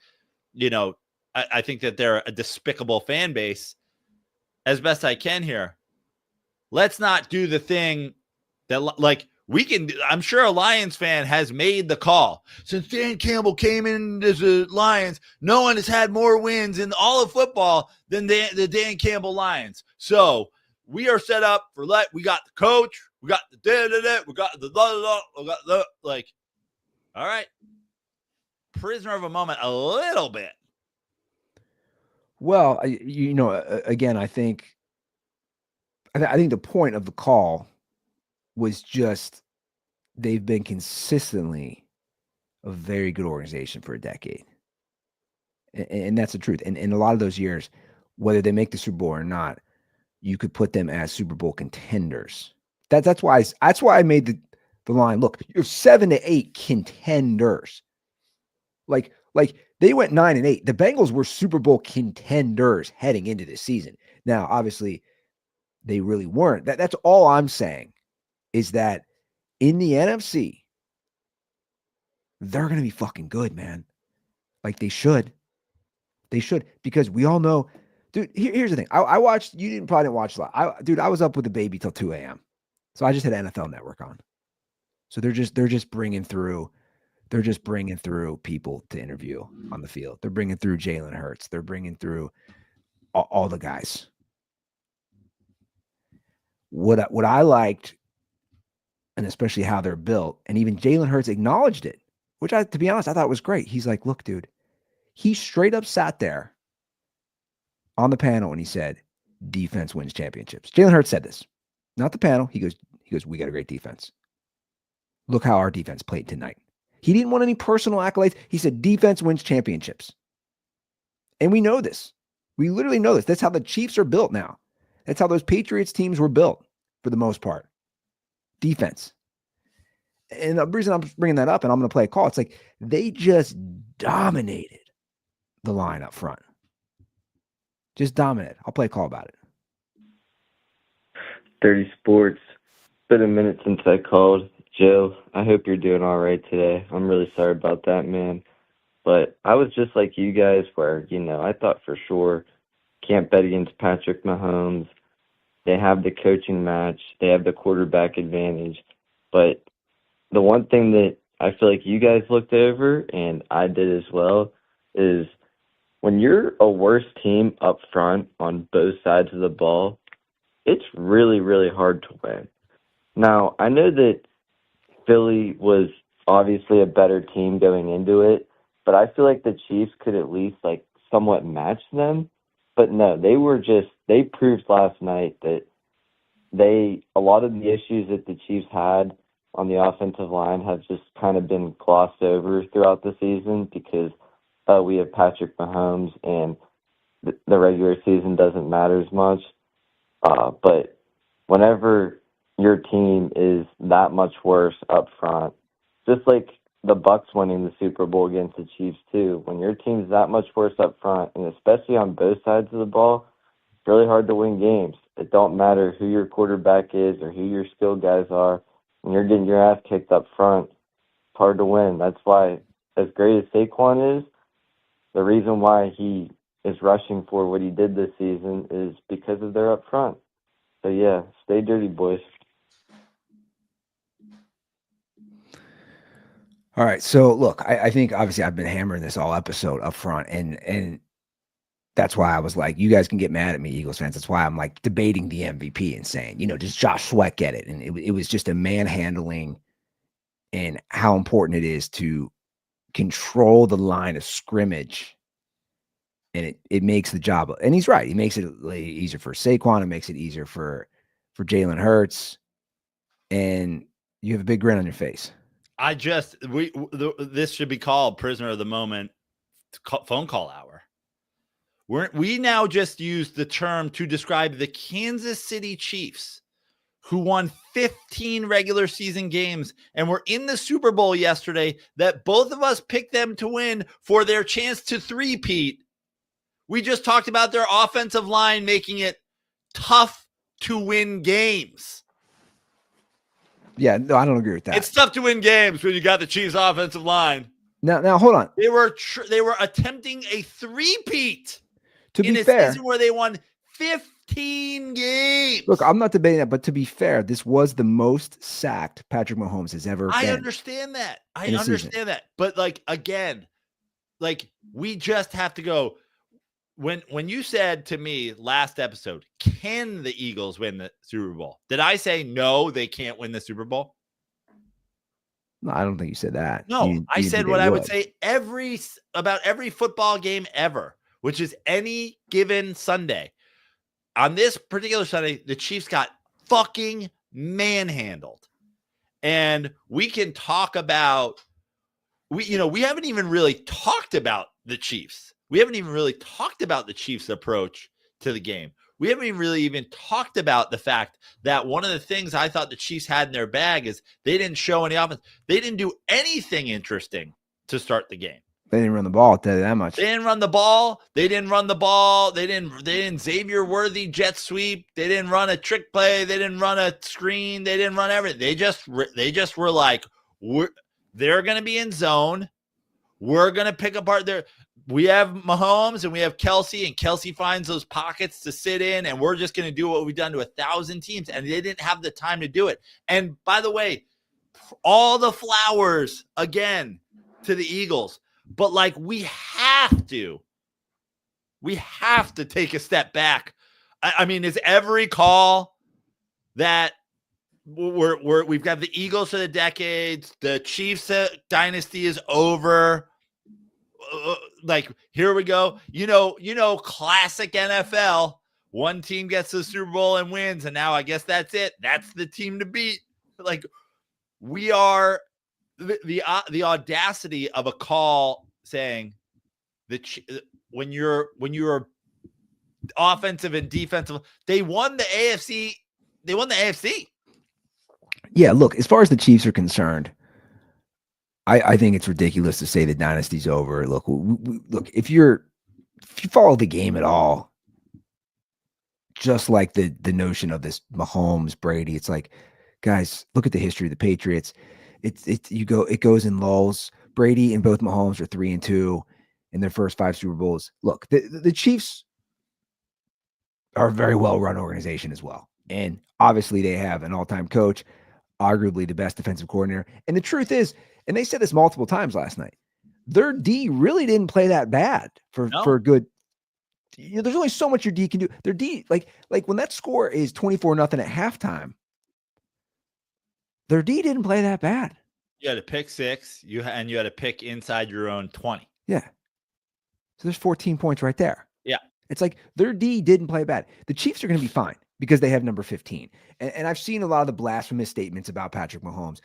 Speaker 3: I think that they're a despicable fan base, as best I can here. Let's not do the thing that, like, we can. I'm sure a Lions fan has made the call. Since Dan Campbell came in as the Lions, no one has had more wins in all of football than the Dan Campbell Lions. So we are set up for we got the coach, we got the we got the like. All right, prisoner of a moment a little bit.
Speaker 2: Well, again, I think the point of the call was just they've been consistently a very good organization for a decade. And that's the truth. And in a lot of those years, whether they make the Super Bowl or not, you could put them as Super Bowl contenders. That's why I made the line. Look, you're 7 to 8 contenders. Like they went 9-8. The Bengals were Super Bowl contenders heading into this season. Now, obviously, they really weren't. That's all I'm saying, is that in the NFC, they're going to be fucking good, man. Like, they should. They should, because we all know, dude, here's the thing. I watched, probably didn't watch a lot. Dude, I was up with the baby till 2 a.m. So I just had NFL Network on. So they're just bringing through people to interview on the field. They're bringing through Jalen Hurts. They're bringing through all the guys. What I liked, and especially how they're built, and even Jalen Hurts acknowledged it, which, to be honest, I thought was great. He's like, look, dude, he straight up sat there on the panel and he said, defense wins championships. Jalen Hurts said this, not the panel. He goes, we got a great defense. Look how our defense played tonight. He didn't want any personal accolades. He said, defense wins championships. And we know this. We literally know this. That's how the Chiefs are built now. That's how those Patriots teams were built for the most part. Defense. And the reason I'm bringing that up, and I'm going to play a call, it's like they just dominated the line up front. Just dominated. I'll play a call about it.
Speaker 6: Dirty Sports. It's been a minute since I called. Joe, I hope you're doing all right today. I'm really sorry about that, man. But I was just like you guys where, I thought for sure can't bet against Patrick Mahomes. They have the coaching match. They have the quarterback advantage. But the one thing that I feel like you guys looked over, and I did as well, is when you're a worse team up front on both sides of the ball, it's really, really hard to win. Now, I know that Philly was obviously a better team going into it, but I feel like the Chiefs could at least somewhat match them. But no, they proved last night that a lot of the issues that the Chiefs had on the offensive line have just kind of been glossed over throughout the season because we have Patrick Mahomes and the regular season doesn't matter as much. But whenever your team is that much worse up front, just like the Bucks winning the Super Bowl against the Chiefs too, when your team's that much worse up front, and especially on both sides of the ball, it's really hard to win games. It don't matter who your quarterback is or who your skilled guys are. When you're getting your ass kicked up front, it's hard to win. That's why, as great as Saquon is, the reason why he is rushing for what he did this season is because of their up front. So yeah, stay dirty, boys.
Speaker 2: All right. So look, I think obviously I've been hammering this all episode up front, and that's why I was like, you guys can get mad at me, Eagles fans. That's why I'm like debating the MVP and saying, does Josh Sweat get it? And it was just a manhandling and how important it is to control the line of scrimmage. And it makes the job, and he's right. He makes it easier for Saquon. It makes it easier for Jalen Hurts. And you have a big grin on your face.
Speaker 3: This should be called prisoner of the moment phone call hour. We now just use the term to describe the Kansas City Chiefs, who won 15 regular season games and were in the Super Bowl yesterday, that both of us picked them to win for their chance to three-peat. We just talked about their offensive line making it tough to win games.
Speaker 2: Yeah, no, I don't agree with that.
Speaker 3: It's tough to win games when you got the Chiefs' offensive line.
Speaker 2: Now hold on.
Speaker 3: They were attempting a three-peat
Speaker 2: in a fair,
Speaker 3: season where they won 15 games.
Speaker 2: Look, I'm not debating that, but to be fair, this was the most sacked Patrick Mahomes has ever been.
Speaker 3: I understand that. But again, we just have to go. When you said to me last episode, can the Eagles win the Super Bowl? Did I say no, they can't win the Super Bowl?
Speaker 2: No, I don't think you said that.
Speaker 3: No, I said what I would say about every football game ever, which is any given Sunday. On this particular Sunday, the Chiefs got fucking manhandled. And we can talk about we haven't even really talked about the Chiefs. We haven't even really talked about the Chiefs' approach to the game. We haven't even really talked about the fact that one of the things I thought the Chiefs had in their bag is they didn't show any offense. They didn't do anything interesting to start the game.
Speaker 2: They didn't run the ball, I'll tell you that much.
Speaker 3: They didn't run the ball. They didn't Xavier Worthy jet sweep. They didn't run a trick play. They didn't run a screen. They didn't run everything. They just were like, they're going to be in zone. We're going to pick apart their. We have Mahomes and we have Kelsey, and Kelsey finds those pockets to sit in, and we're just going to do what we've done to 1,000 teams, and they didn't have the time to do it. And by the way, all the flowers again to the Eagles, but we have to take a step back. I mean, is every call that we've got the Eagles for the decades, the Chiefs dynasty is over. Here we go. Classic NFL. One team gets the Super Bowl and wins, and now I guess that's it. That's the team to beat. We are the audacity of a call saying when you're offensive and defensive, they won the AFC. They won the AFC.
Speaker 2: Yeah, look, as far as the Chiefs are concerned, I think it's ridiculous to say the dynasty's over. Look, look, if you follow the game at all, just like the notion of this Mahomes, Brady, it's like guys, look at the history of the Patriots. It goes in lulls. Brady and both Mahomes are 3-2 in their first 5 Super Bowls. Look, the Chiefs are a very well-run organization as well. And obviously they have an all-time coach, arguably the best defensive coordinator. And the truth is, and they said this multiple times last night, their D really didn't play that bad for a good. There's only so much your D can do. Their D, like when that score is 24-0 at halftime, their D didn't play that bad.
Speaker 3: You had a pick 6, you had a pick inside your own 20.
Speaker 2: Yeah. So there's 14 points right there.
Speaker 3: Yeah.
Speaker 2: It's like their D didn't play bad. The Chiefs are going to be fine because they have number 15. And I've seen a lot of the blasphemous statements about Patrick Mahomes.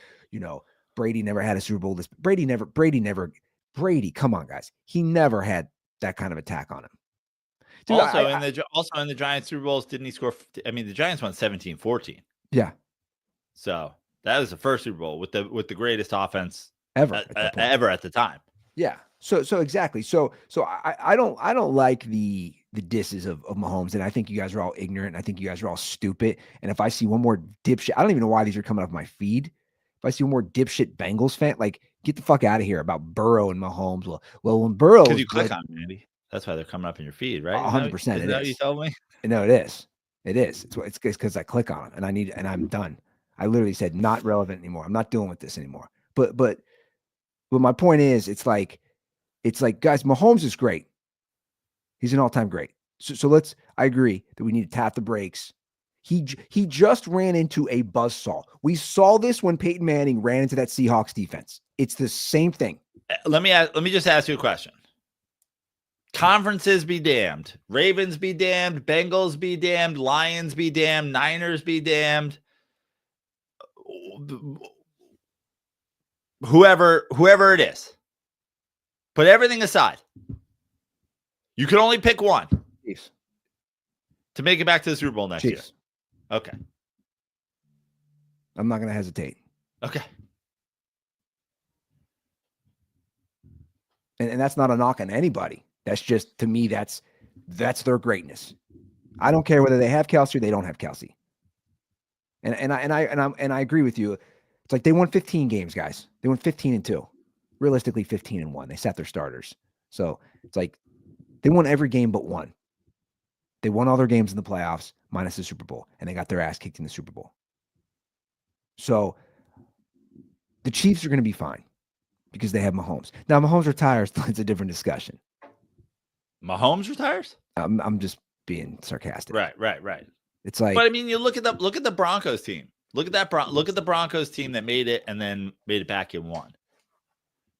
Speaker 2: Brady never had a Super Bowl. Brady, come on, guys. He never had that kind of attack on him. Dude,
Speaker 3: also in the Giants Super Bowls, didn't he score? I mean, the Giants won 17-14.
Speaker 2: Yeah.
Speaker 3: So that was the first Super Bowl with the greatest offense
Speaker 2: ever
Speaker 3: at the time.
Speaker 2: Yeah. So exactly. So I don't like the disses of Mahomes, and I think you guys are all ignorant. And I think you guys are all stupid. And if I see one more dipshit, I don't even know why these are coming off my feed. If I see one more dipshit Bengals fan, like get the fuck out of here about Burrow and Mahomes. Well, when Burrow,
Speaker 3: because you click on them, Andy. That's why they're coming up in your feed, right?
Speaker 2: 100%.
Speaker 3: Is that what you told me?
Speaker 2: No, it is. It is. It's because I click on them and I'm done. I literally said not relevant anymore. I'm not dealing with this anymore. But my point is, it's like, guys, Mahomes is great. He's an all-time great. So I agree that we need to tap the brakes. He just ran into a buzzsaw. We saw this when Peyton Manning ran into that Seahawks defense. It's the same thing.
Speaker 3: Let me just ask you a question. Conferences be damned. Ravens be damned. Bengals be damned. Lions be damned. Niners be damned. Whoever it is. Put everything aside. You can only pick one.
Speaker 2: Chiefs.
Speaker 3: To make it back to the Super Bowl next year. Okay.
Speaker 2: I'm not going to hesitate.
Speaker 3: Okay.
Speaker 2: And that's not a knock on anybody. That's just, to me, that's their greatness. I don't care whether they have Kelsey or they don't have Kelsey. And I agree with you. It's like they won 15 games, guys. They won 15-2. Realistically, 15-1. They sat their starters. So it's like they won every game but one. They won all their games in the playoffs minus the Super Bowl, and they got their ass kicked in the Super Bowl. So the Chiefs are going to be fine because they have Mahomes. Now, Mahomes retires. It's a different discussion.
Speaker 3: Mahomes retires?
Speaker 2: I'm just being sarcastic.
Speaker 3: Right.
Speaker 2: It's like,
Speaker 3: but I mean, you look at the Broncos team. Look at the Broncos team that made it and then made it back in one.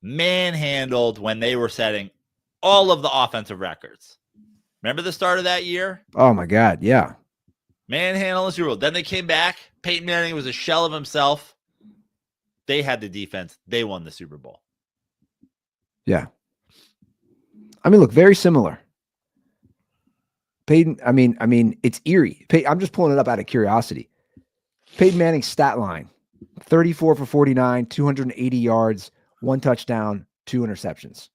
Speaker 3: Manhandled when they were setting all of the offensive records. Remember the start of that year?
Speaker 2: Oh my God, yeah.
Speaker 3: Manhandled the Super Bowl. Then they came back. Peyton Manning was a shell of himself. They had the defense. They won the Super Bowl.
Speaker 2: Yeah. I mean, look, very similar. Peyton, I mean, it's eerie. I'm just pulling it up out of curiosity. Peyton Manning's stat line, 34 for 49, 280 yards, 1 touchdown, 2 interceptions.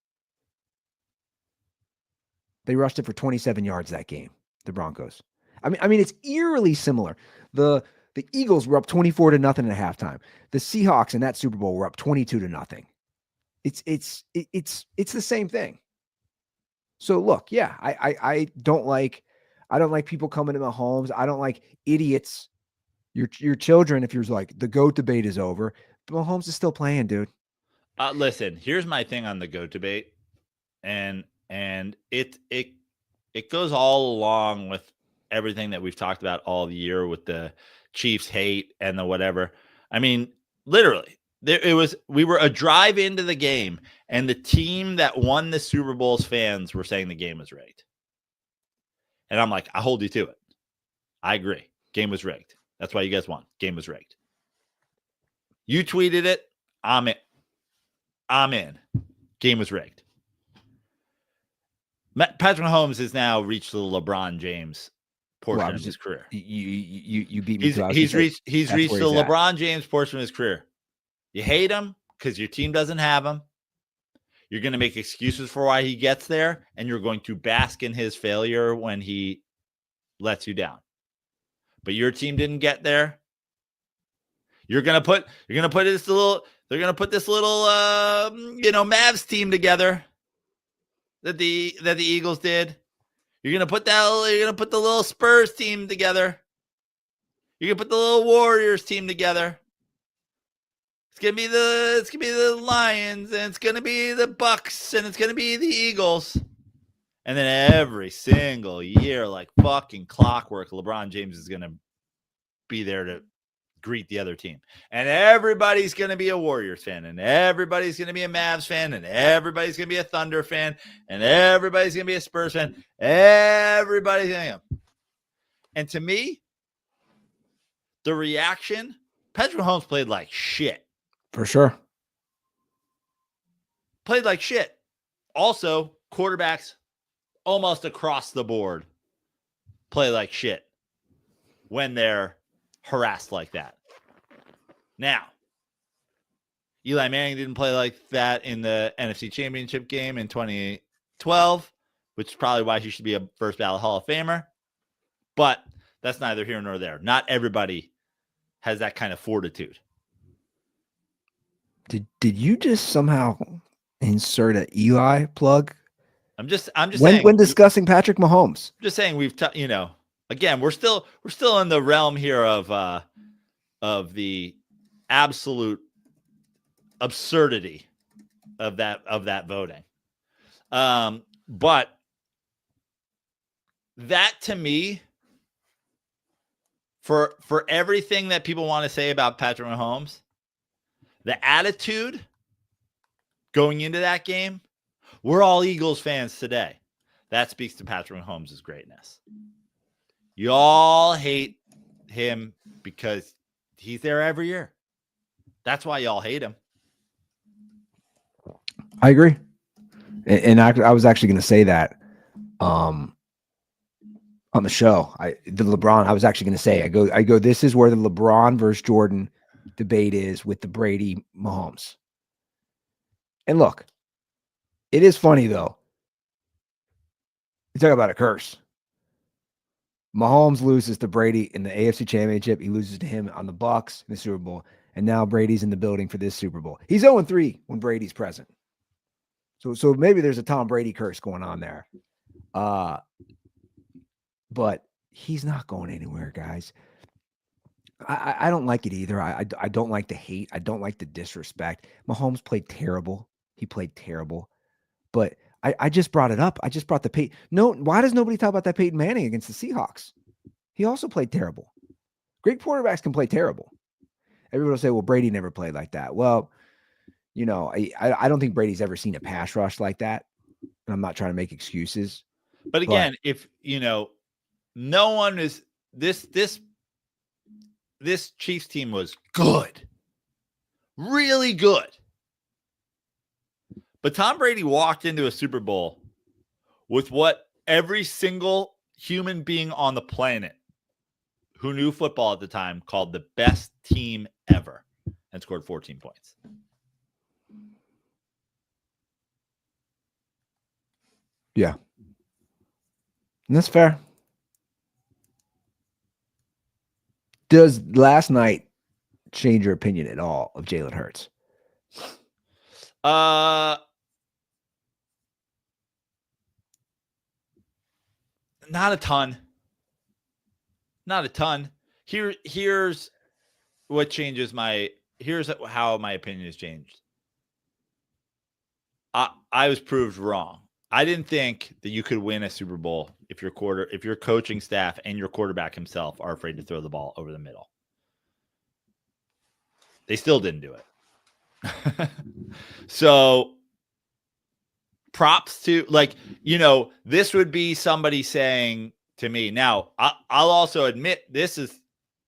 Speaker 2: They rushed it for 27 yards that game, the Broncos. I mean, it's eerily similar. The Eagles were up 24-0 at halftime. The Seahawks in that Super Bowl were up 22-0. It's the same thing. So look, yeah, I don't like people coming to Mahomes. I don't like idiots. Your children, if you're like the GOAT debate is over, but Mahomes is still playing, dude.
Speaker 3: Listen, here's my thing on the GOAT debate, and it goes all along with everything that we've talked about all year with the Chiefs hate and the whatever. I mean, literally, we were a drive into the game, and the team that won the Super Bowl's fans were saying the game was rigged. And I'm like, I hold you to it. I agree. Game was rigged. That's why you guys won. Game was rigged. You tweeted it. I'm in. Game was rigged. Patrick Mahomes has now reached the LeBron James portion of his career.
Speaker 2: You beat me.
Speaker 3: He's reached the LeBron James portion of his career. You hate him because your team doesn't have him. You're going to make excuses for why he gets there, and you're going to bask in his failure when he lets you down. But your team didn't get there. They're gonna put this little Mavs team together that the Eagles did. You're gonna put the little Spurs team together. You're gonna put the little Warriors team together. It's gonna be the Lions, and it's gonna be the Bucks, and it's gonna be the Eagles. And then every single year, like fucking clockwork, LeBron James is gonna be there to greet the other team. And everybody's going to be a Warriors fan, and everybody's going to be a Mavs fan, and everybody's going to be a Thunder fan, and everybody's going to be a Spurs fan. Everybody's going to. And to me, the reaction, Patrick Mahomes played like shit.
Speaker 2: For sure.
Speaker 3: Played like shit. Also, quarterbacks almost across the board play like shit when they're harassed like that. Now, Eli Manning didn't play like that in the NFC Championship game in 2012, which is probably why he should be a first ballot Hall of Famer. But that's neither here nor there. Not everybody has that kind of fortitude.
Speaker 2: Did you just somehow insert an Eli plug?
Speaker 3: I'm just saying
Speaker 2: when discussing Patrick Mahomes.
Speaker 3: I'm just saying again, we're still in the realm here of the absolute absurdity of that voting. But that to me, for everything that people want to say about Patrick Mahomes, the attitude going into that game, we're all Eagles fans today. That speaks to Patrick Mahomes' greatness. You all hate him because he's there every year. That's why y'all hate him.
Speaker 2: I agree. And I was actually going to say that on the show. I was actually going to say, I go, this is where the LeBron versus Jordan debate is with the Brady Mahomes. And look, it is funny though. You talk about a curse. Mahomes loses to Brady in the AFC Championship. He loses to him on the Bucks in the Super Bowl. And now Brady's in the building for this Super Bowl. He's 0-3 when Brady's present. So maybe there's a Tom Brady curse going on there. But he's not going anywhere, guys. I don't like it either. I don't like the hate. I don't like the disrespect. Mahomes played terrible. He played terrible. But I just brought it up. I just brought the Peyton. No, why does nobody talk about that Peyton Manning against the Seahawks? He also played terrible. Great quarterbacks can play terrible. Everybody will say, well, Brady never played like that. Well, I don't think Brady's ever seen a pass rush like that. And I'm not trying to make excuses.
Speaker 3: But again, if no one is this Chiefs team was good. Really good. But Tom Brady walked into a Super Bowl with what every single human being on the planet who knew football at the time called the best team ever and scored 14 points.
Speaker 2: Yeah. And that's fair. Does last night change your opinion at all of Jalen Hurts?
Speaker 3: Not a ton. Not a ton. Here's what changes here's how my opinion has changed. I was proved wrong. I didn't think that you could win a Super Bowl if your coaching staff and your quarterback himself are afraid to throw the ball over the middle. They still didn't do it. So props to this would be somebody saying to me. Now, I'll also admit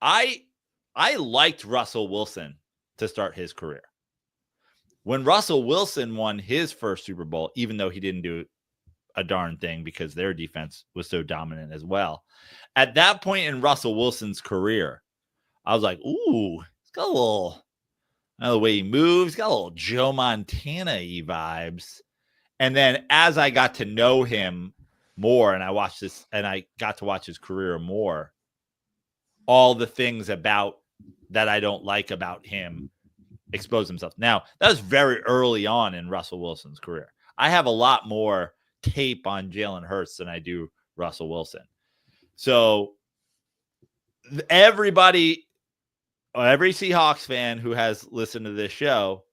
Speaker 3: I liked Russell Wilson to start his career. When Russell Wilson won his first Super Bowl, even though he didn't do a darn thing because their defense was so dominant as well. At that point in Russell Wilson's career, I was like, ooh, he's got a little, the way he moves, got a little Joe Montana-y vibes. And then as I got to know him more and I got to watch his career more, all the things about that I don't like about him expose himself. Now, that was very early on in Russell Wilson's career. I have a lot more tape on Jalen Hurts than I do Russell Wilson. So every Seahawks fan who has listened to this show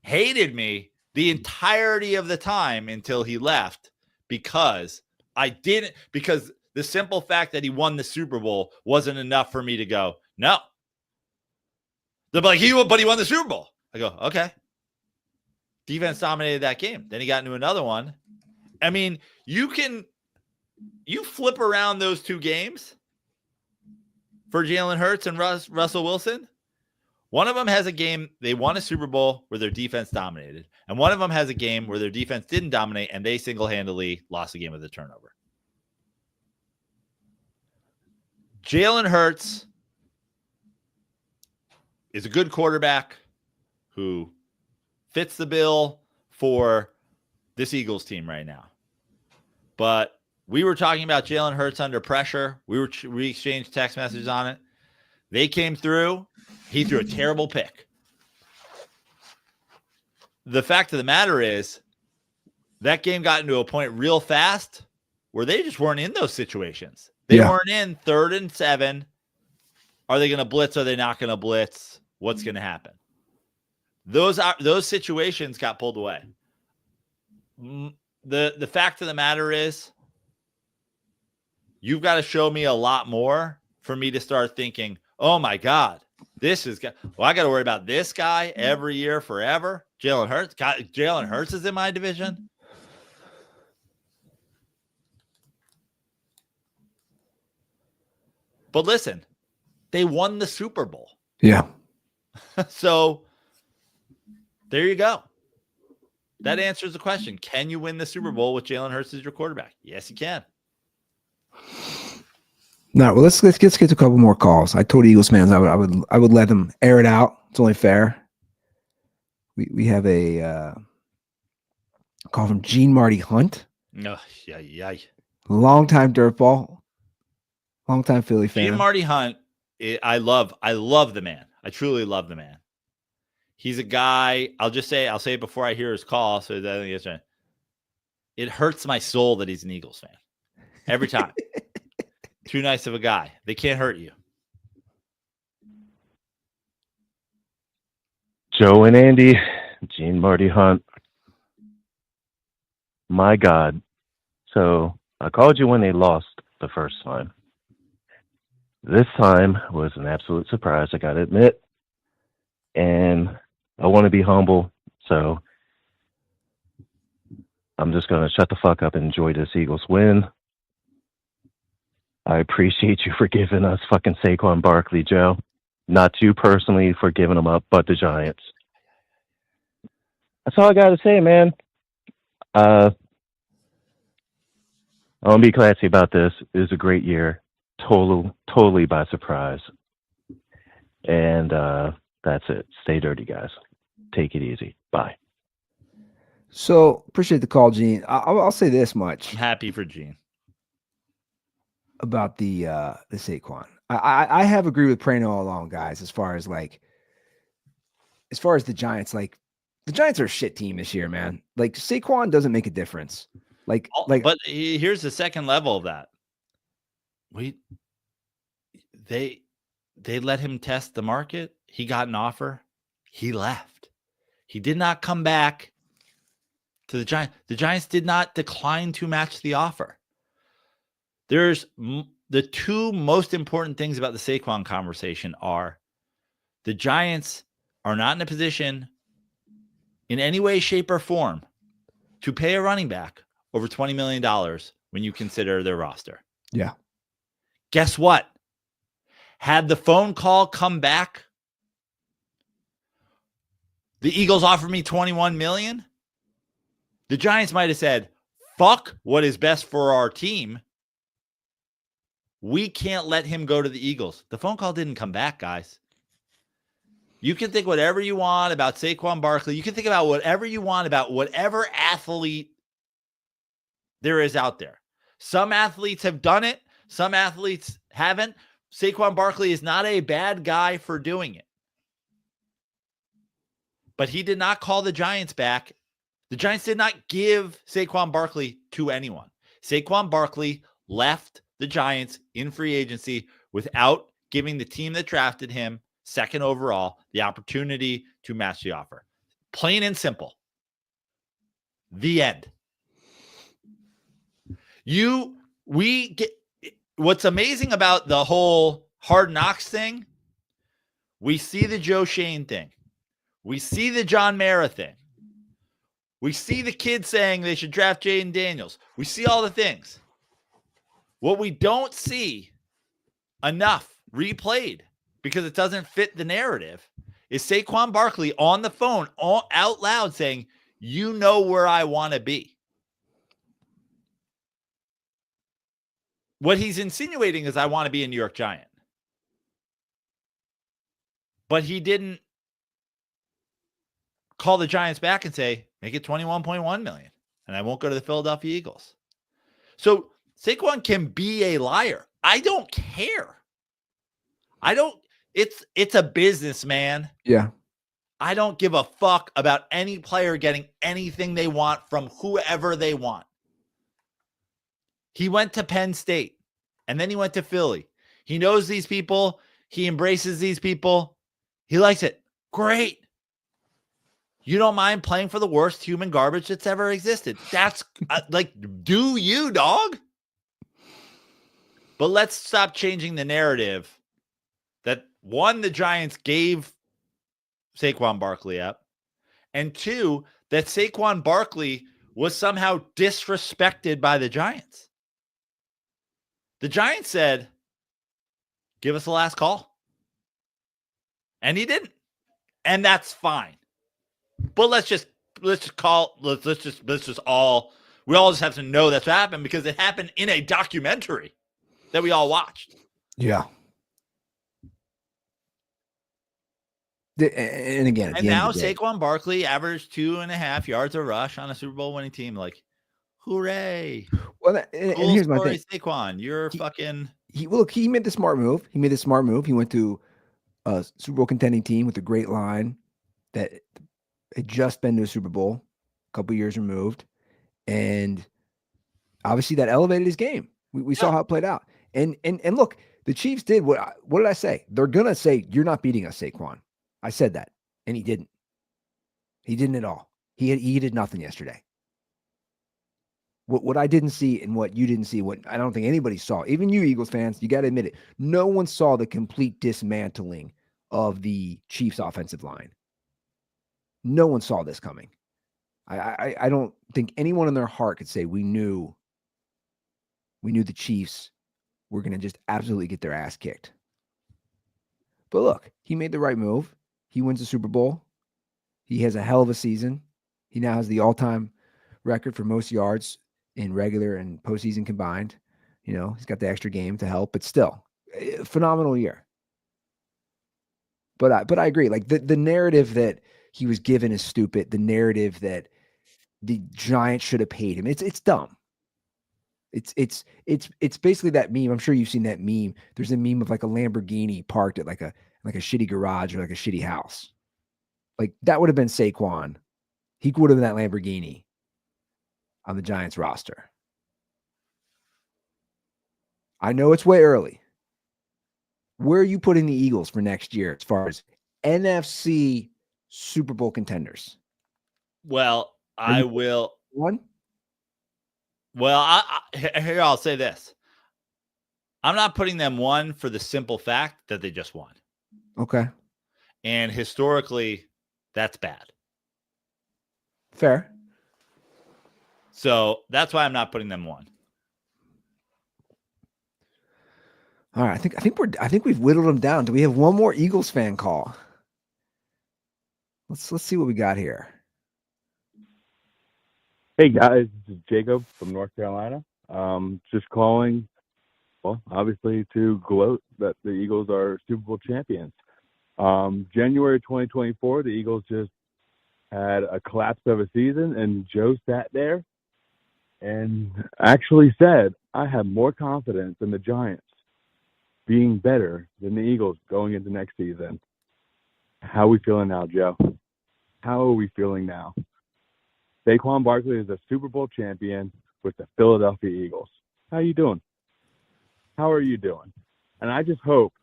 Speaker 3: hated me the entirety of the time until he left because the simple fact that he won the Super Bowl wasn't enough for me to go, no. They're like, but he won the Super Bowl. I go, okay. Defense dominated that game. Then he got into another one. I mean, you flip around those two games for Jalen Hurts and Russell Wilson. One of them has a game, they won a Super Bowl where their defense dominated. And one of them has a game where their defense didn't dominate and they single-handedly lost the game with a turnover. Jalen Hurts is a good quarterback who fits the bill for this Eagles team right now. But we were talking about Jalen Hurts under pressure. We exchanged text messages on it. They came through. He threw a terrible pick. The fact of the matter is that game got into a point real fast where they just weren't in those situations. They weren't in 3rd and 7. Are they going to blitz? Are they not going to blitz? What's going to happen? Those situations got pulled away. The fact of the matter is you've got to show me a lot more for me to start thinking, oh my God, I got to worry about this guy every year forever. Jalen Hurts is in my division. But listen, they won the Super Bowl.
Speaker 2: Yeah.
Speaker 3: So there you go. That answers the question. Can you win the Super Bowl with Jalen Hurts as your quarterback? Yes, you can.
Speaker 2: No, well, let's get to a couple more calls. I told Eagles fans I would let them air it out. It's only fair. We have a call from Gene Marty Hunt.
Speaker 3: Oh, yeah.
Speaker 2: Longtime dirtball. Longtime Philly fan.
Speaker 3: Gene Marty Hunt, I love the man. I truly love the man. He's a guy, I'll say it before I hear his call, so that I think it's right. It hurts my soul that he's an Eagles fan. Every time. Too nice of a guy. They can't hurt you.
Speaker 4: Joe and Andy, Gene Marty Hunt. My God. So I called you when they lost the first time. This time was an absolute surprise, I got to admit. And I want to be humble, so I'm just going to shut the fuck up and enjoy this Eagles win. I appreciate you for giving us fucking Saquon Barkley, Joe. Not you personally for giving him up, but the Giants. That's all I got to say, man. I want to be classy about this. It was a great year. Totally by surprise. And that's it. Stay dirty, guys. Take it easy. Bye.
Speaker 2: So appreciate the call, Gene. I'll say this much.
Speaker 3: I'm happy for Gene.
Speaker 2: About the Saquon. I have agreed with Prano all along, guys, as far as the Giants, the Giants are a shit team this year, man. Like Saquon doesn't make a difference. But
Speaker 3: here's the second level of that. They let him test the market. He got an offer. He left. He did not come back to the Giants. The Giants did not decline to match the offer. There's the two most important things about the Saquon conversation are the Giants are not in a position in any way, shape, or form to pay a running back over $20 million when you consider their roster.
Speaker 2: Yeah.
Speaker 3: Guess what? Had the phone call come back, the Eagles offered me $21 million. The Giants might have said, fuck what is best for our team. We can't let him go to the Eagles. The phone call didn't come back, guys. You can think whatever you want about Saquon Barkley. You can think about whatever you want about whatever athlete there is out there. Some athletes have done it. Some athletes haven't. Saquon Barkley is not a bad guy for doing it. but he did not call the Giants back. The Giants did not give Saquon Barkley to anyone. Saquon Barkley left the Giants in free agency without giving the team that drafted him second overall the opportunity to match the offer. Plain and simple. The end. What's amazing about the whole Hard Knocks thing, we see the Joe Shane thing. We see the John Mara thing. We see the kids saying they should draft Jaden Daniels. We see all the things. What we don't see enough replayed because it doesn't fit the narrative is Saquon Barkley on the phone out loud saying, you know where I want to be. What he's insinuating is I want to be a New York Giant. But he didn't call the Giants back and say, make it $21.1 million, and I won't go to the Philadelphia Eagles. So Saquon can be a liar. I don't care. It's a business, man.
Speaker 2: Yeah.
Speaker 3: I don't give a fuck about any player getting anything they want from whoever they want. He went to Penn State, and then he went to Philly. He knows these people. He embraces these people. He likes it. Great. You don't mind playing for the worst human garbage that's ever existed. That's do you, dog? But let's stop changing the narrative that, one, the Giants gave Saquon Barkley up, and two, that Saquon Barkley was somehow disrespected by the Giants. The Giants said, give us the last call. And he didn't. And that's fine. But we all just have to know that's what happened because it happened in a documentary that we all watched.
Speaker 2: Yeah. And again,
Speaker 3: and now Saquon Barkley averaged 2.5 yards a rush on a Super Bowl winning team. Like, hooray.
Speaker 2: Well, and here's my thing.
Speaker 3: Saquon,
Speaker 2: he made the smart move. He went to a Super Bowl contending team with a great line that had just been to a Super Bowl, a couple years removed. And obviously that elevated his game. We saw how it played out. And look, the Chiefs did what did I say? They're going to say, you're not beating us, Saquon. I said that. And he didn't. He didn't at all. He did nothing yesterday. What I didn't see and what you didn't see, what I don't think anybody saw, even you Eagles fans, you got to admit it. No one saw the complete dismantling of the Chiefs offensive line. No one saw this coming. I don't think anyone in their heart could say we knew the Chiefs were going to just absolutely get their ass kicked. But look, he made the right move. He wins the Super Bowl. He has a hell of a season. He now has the all-time record for most yards in regular and postseason combined. You know, he's got the extra game to help, but still, phenomenal year. But I agree. Like the narrative that he was given is stupid. The narrative that the Giants should have paid him, it's dumb. It's basically that meme. I'm sure you've seen that meme. There's a meme of like a Lamborghini parked at like a shitty garage or like a shitty house. Like that would have been Saquon. He would have been that Lamborghini on the Giants roster. I know it's way early. Where are you putting the Eagles for next year as far as NFC Super Bowl contenders?
Speaker 3: Well, I will.
Speaker 2: One?
Speaker 3: Well, here I'll say this. I'm not putting them one for the simple fact that they just won.
Speaker 2: Okay.
Speaker 3: And historically, that's bad.
Speaker 2: Fair.
Speaker 3: So that's why I'm not putting them one.
Speaker 2: All right. I think we've whittled them down. Do we have one more Eagles fan call? Let's see what we got here.
Speaker 7: Hey guys, this is Jacob from North Carolina. Just calling, well, obviously to gloat that the Eagles are Super Bowl champions. January 2024, the Eagles just had a collapse of a season, and Joe sat there and actually said, I have more confidence in the Giants being better than the Eagles going into next season. How are we feeling now, Joe? How are we feeling now? Saquon Barkley is a Super Bowl champion with the Philadelphia Eagles. How are you doing? How are you doing? And I just hope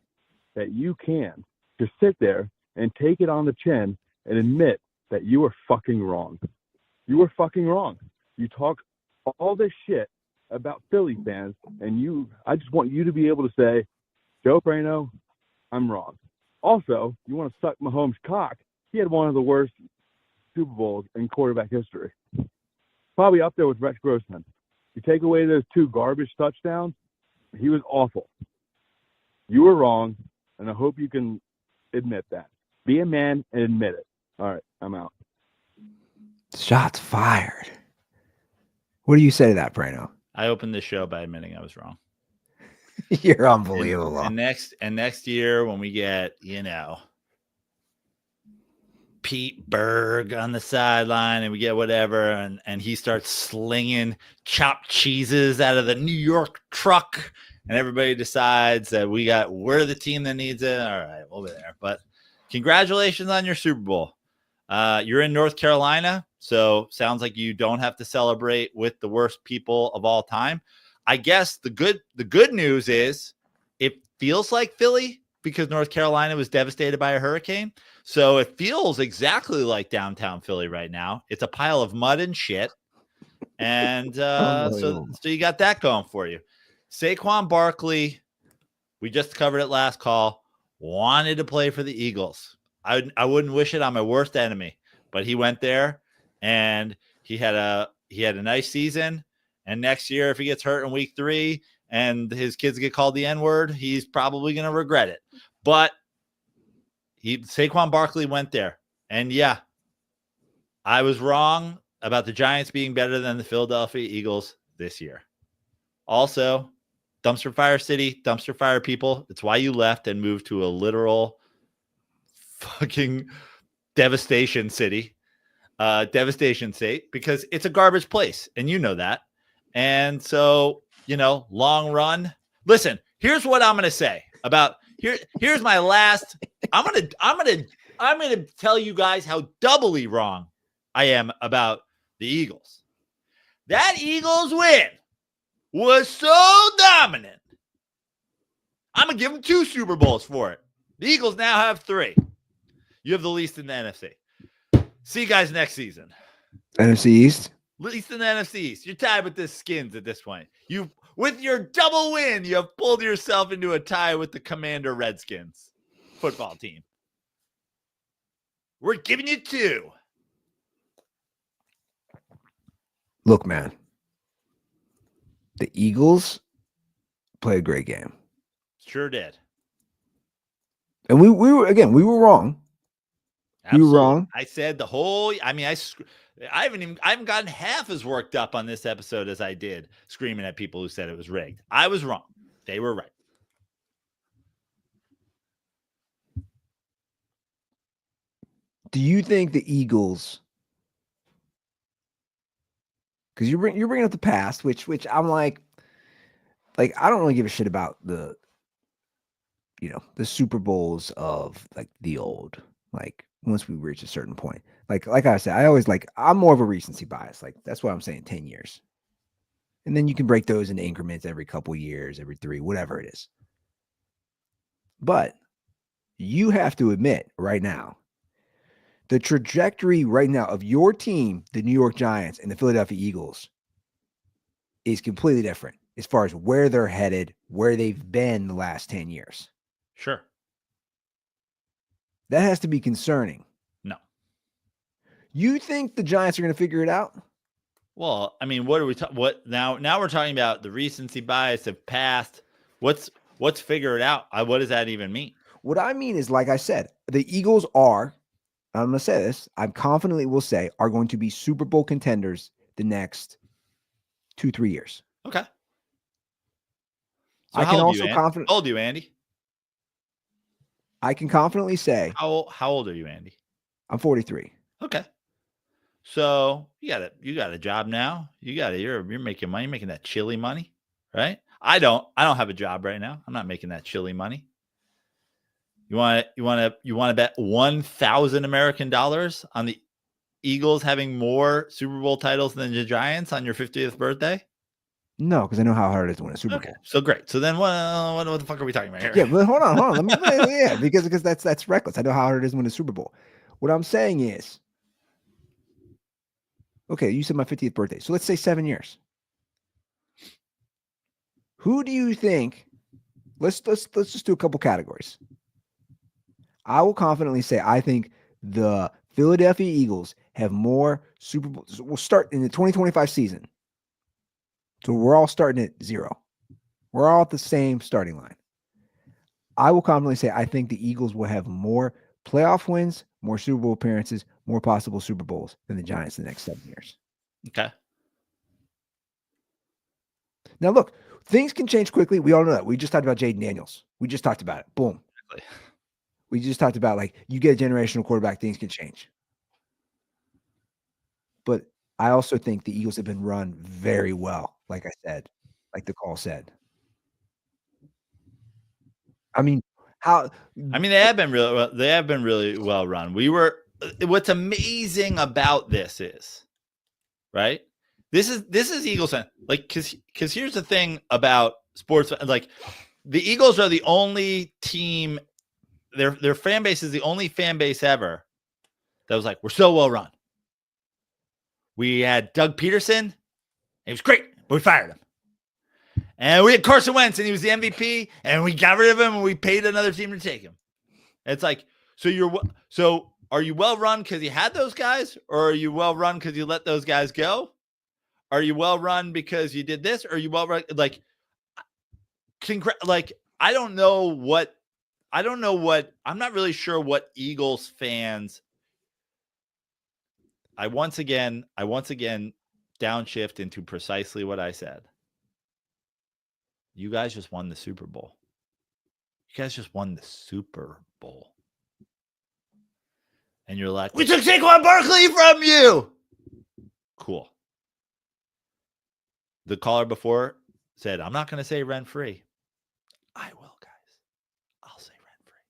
Speaker 7: that you can just sit there and take it on the chin and admit that you were fucking wrong. You were fucking wrong. You talk all this shit about Philly fans, and I just want you to be able to say, Joe Brano, I'm wrong. Also, you want to suck Mahomes' cock. He had one of the worst Super Bowls in quarterback history. Probably up there with Rex Grossman. You take away those 2 garbage touchdowns, he was awful. You were wrong, and I hope you can admit that. Be a man and admit it. All right, I'm out.
Speaker 2: Shots fired. What do you say to that, Brano?
Speaker 3: I opened the show by admitting I was wrong.
Speaker 2: You're unbelievable.
Speaker 3: And next year when we get, Pete Berg on the sideline and we get whatever, and he starts slinging chopped cheeses out of the New York truck, and everybody decides that we're the team that needs it. All right, we'll be there. But congratulations on your Super Bowl. You're in North Carolina, so sounds like you don't have to celebrate with the worst people of all time. I guess the good news is it feels like Philly because North Carolina was devastated by a hurricane. So it feels exactly like downtown Philly right now. It's a pile of mud and shit. And so you got that going for you. Saquon Barkley, we just covered it last call, wanted to play for the Eagles. I wouldn't wish it on my worst enemy, but he went there and he had a nice season. And next year, if he gets hurt in week 3 and his kids get called the N-word, he's probably going to regret it. But Saquon Barkley went there. And yeah, I was wrong about the Giants being better than the Philadelphia Eagles this year. Also, dumpster fire city, dumpster fire people. It's why you left and moved to a literal fucking devastation city, devastation state, because it's a garbage place. And you know that. And so, long run. Listen, here's what I'm going to say about here's my last. I'm going to tell you guys how doubly wrong I am about the Eagles. That Eagles win was so dominant. I'm going to give them 2 Super Bowls for it. The Eagles now have 3. You have the least in the NFC. See you guys next season.
Speaker 2: NFC East?
Speaker 3: Least in the NFC East. You're tied with the Skins at this point. With your double win, you have pulled yourself into a tie with the Commander Redskins football team. We're giving you 2.
Speaker 2: Look, man. The Eagles played a great game.
Speaker 3: Sure did.
Speaker 2: And we were wrong.
Speaker 3: Absolutely.
Speaker 2: You were wrong.
Speaker 3: I said I haven't gotten half as worked up on this episode as I did screaming at people who said it was rigged. I was wrong. They were right.
Speaker 2: Do you think the Eagles, because you're bringing up the past, which I'm like I don't really give a shit about the Super Bowls of like the old, like once we reach a certain point. Like I said, I'm more of a recency bias. Like that's what I'm saying, 10 years. And then you can break those into increments every couple years, every 3, whatever it is. But you have to admit right now, the trajectory right now of your team, the New York Giants and the Philadelphia Eagles, is completely different as far as where they're headed, where they've been the last 10 years.
Speaker 3: Sure.
Speaker 2: That has to be concerning.
Speaker 3: No.
Speaker 2: You think the Giants are going to figure it out?
Speaker 3: Well, I mean, what are we talking? Now we're talking about the recency bias of past. What's figure it out? What does that even mean?
Speaker 2: What I mean is, like I said, the Eagles are, I'm going to say this, I confidently will say, are going to be Super Bowl contenders the next 2-3 years.
Speaker 3: Okay. So
Speaker 2: I can also confidently.
Speaker 3: How old are you, Andy?
Speaker 2: I can confidently say.
Speaker 3: How old are you, Andy?
Speaker 2: I'm 43.
Speaker 3: Okay. So you got a job now. You're making money, making that chili money, right? I don't have a job right now. I'm not making that chili money. You want to bet $1,000 American dollars on the Eagles having more Super Bowl titles than the Giants on your 50th birthday?
Speaker 2: No, because I know how hard it is to win a Super
Speaker 3: Okay,
Speaker 2: Bowl.
Speaker 3: so great. So then what the fuck are we talking about here?
Speaker 2: Yeah, but hold on. Yeah, because that's reckless. I know how hard it is to win a Super Bowl. What I'm saying is, okay, you said my 50th birthday. So let's say 7 years. Who do you think? Let's just do a couple categories. I will confidently say I think the Philadelphia Eagles have more Super Bowls. So we'll start in the 2025 season. So we're all starting at 0. We're all at the same starting line. I will confidently say I think the Eagles will have more playoff wins, more Super Bowl appearances, more possible Super Bowls than the Giants in the next 7 years.
Speaker 3: Okay.
Speaker 2: Now, look, things can change quickly. We all know that. We just talked about Jaden Daniels. We just talked about it. Boom.
Speaker 3: Exactly.
Speaker 2: We just talked about, like, you get a generational quarterback, things can change. But I also think the Eagles have been run very well, like I said, like the call said. I mean,
Speaker 3: they have been really well run. What's amazing about this is, right? This is Eagles fan. Like, cause here's the thing about sports, like the Eagles are the only team, their fan base is the only fan base ever that was like, we're so well run. We had Doug Peterson, he was great, but we fired him. And we had Carson Wentz, and he was the MVP, and we got rid of him, and we paid another team to take him. It's like, so are you well run because you had those guys, or are you well run because you let those guys go? Are you well run because you did this, or are you well run? Like, I don't know what. I'm not really sure what Eagles fans. I once again downshift into precisely what I said. You guys just won the Super Bowl. You guys just won the Super Bowl. And you're like, we took Saquon Barkley from you. Cool. The caller before said, I'm not going to say rent-free. I will, guys. I'll say rent-free.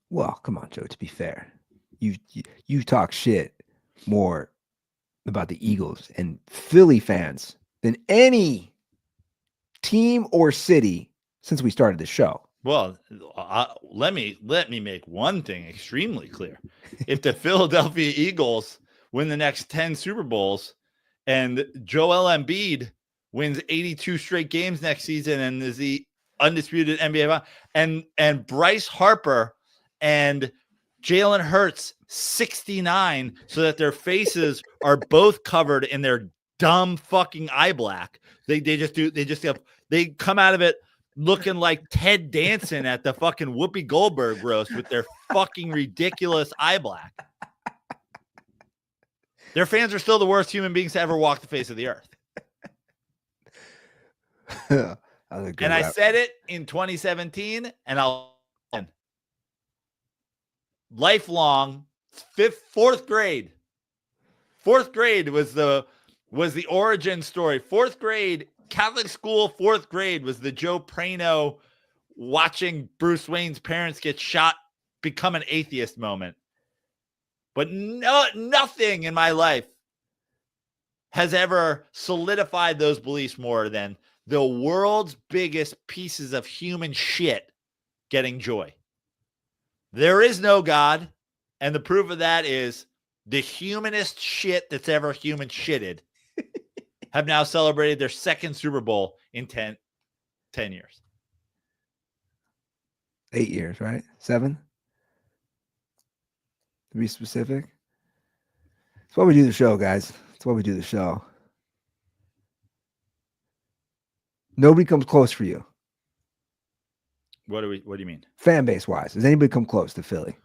Speaker 2: well, come on, Joe, to be fair. You talk shit more about the Eagles and Philly fans than any team or city since we started the show.
Speaker 3: Well, let me make one thing extremely clear. If the Philadelphia Eagles win the next 10 Super Bowls and Joel Embiid wins 82 straight games next season and is the undisputed NBA and Bryce Harper and Jalen Hurts 69 so that their faces are both covered in their dumb fucking eye black. They come out of it looking like Ted Danson at the fucking Whoopi Goldberg roast with their fucking ridiculous eye black. Their fans are still the worst human beings to ever walk the face of the earth.
Speaker 2: And
Speaker 3: I said it in 2017, and lifelong fourth grade. Fourth grade was the origin story. Fourth grade, Catholic school, fourth grade was the Joe Prano watching Bruce Wayne's parents get shot, become an atheist moment. But nothing in my life has ever solidified those beliefs more than the world's biggest pieces of human shit getting joy. There is no God, and the proof of that is the humanest shit that's ever human shitted have now celebrated their second Super Bowl in 10 years.
Speaker 2: 8 years, right? 7? To be specific. That's why we do the show, guys. That's why we do the show. Nobody comes close for you.
Speaker 3: What do you mean?
Speaker 2: Fan base wise. Does anybody come close to Philly?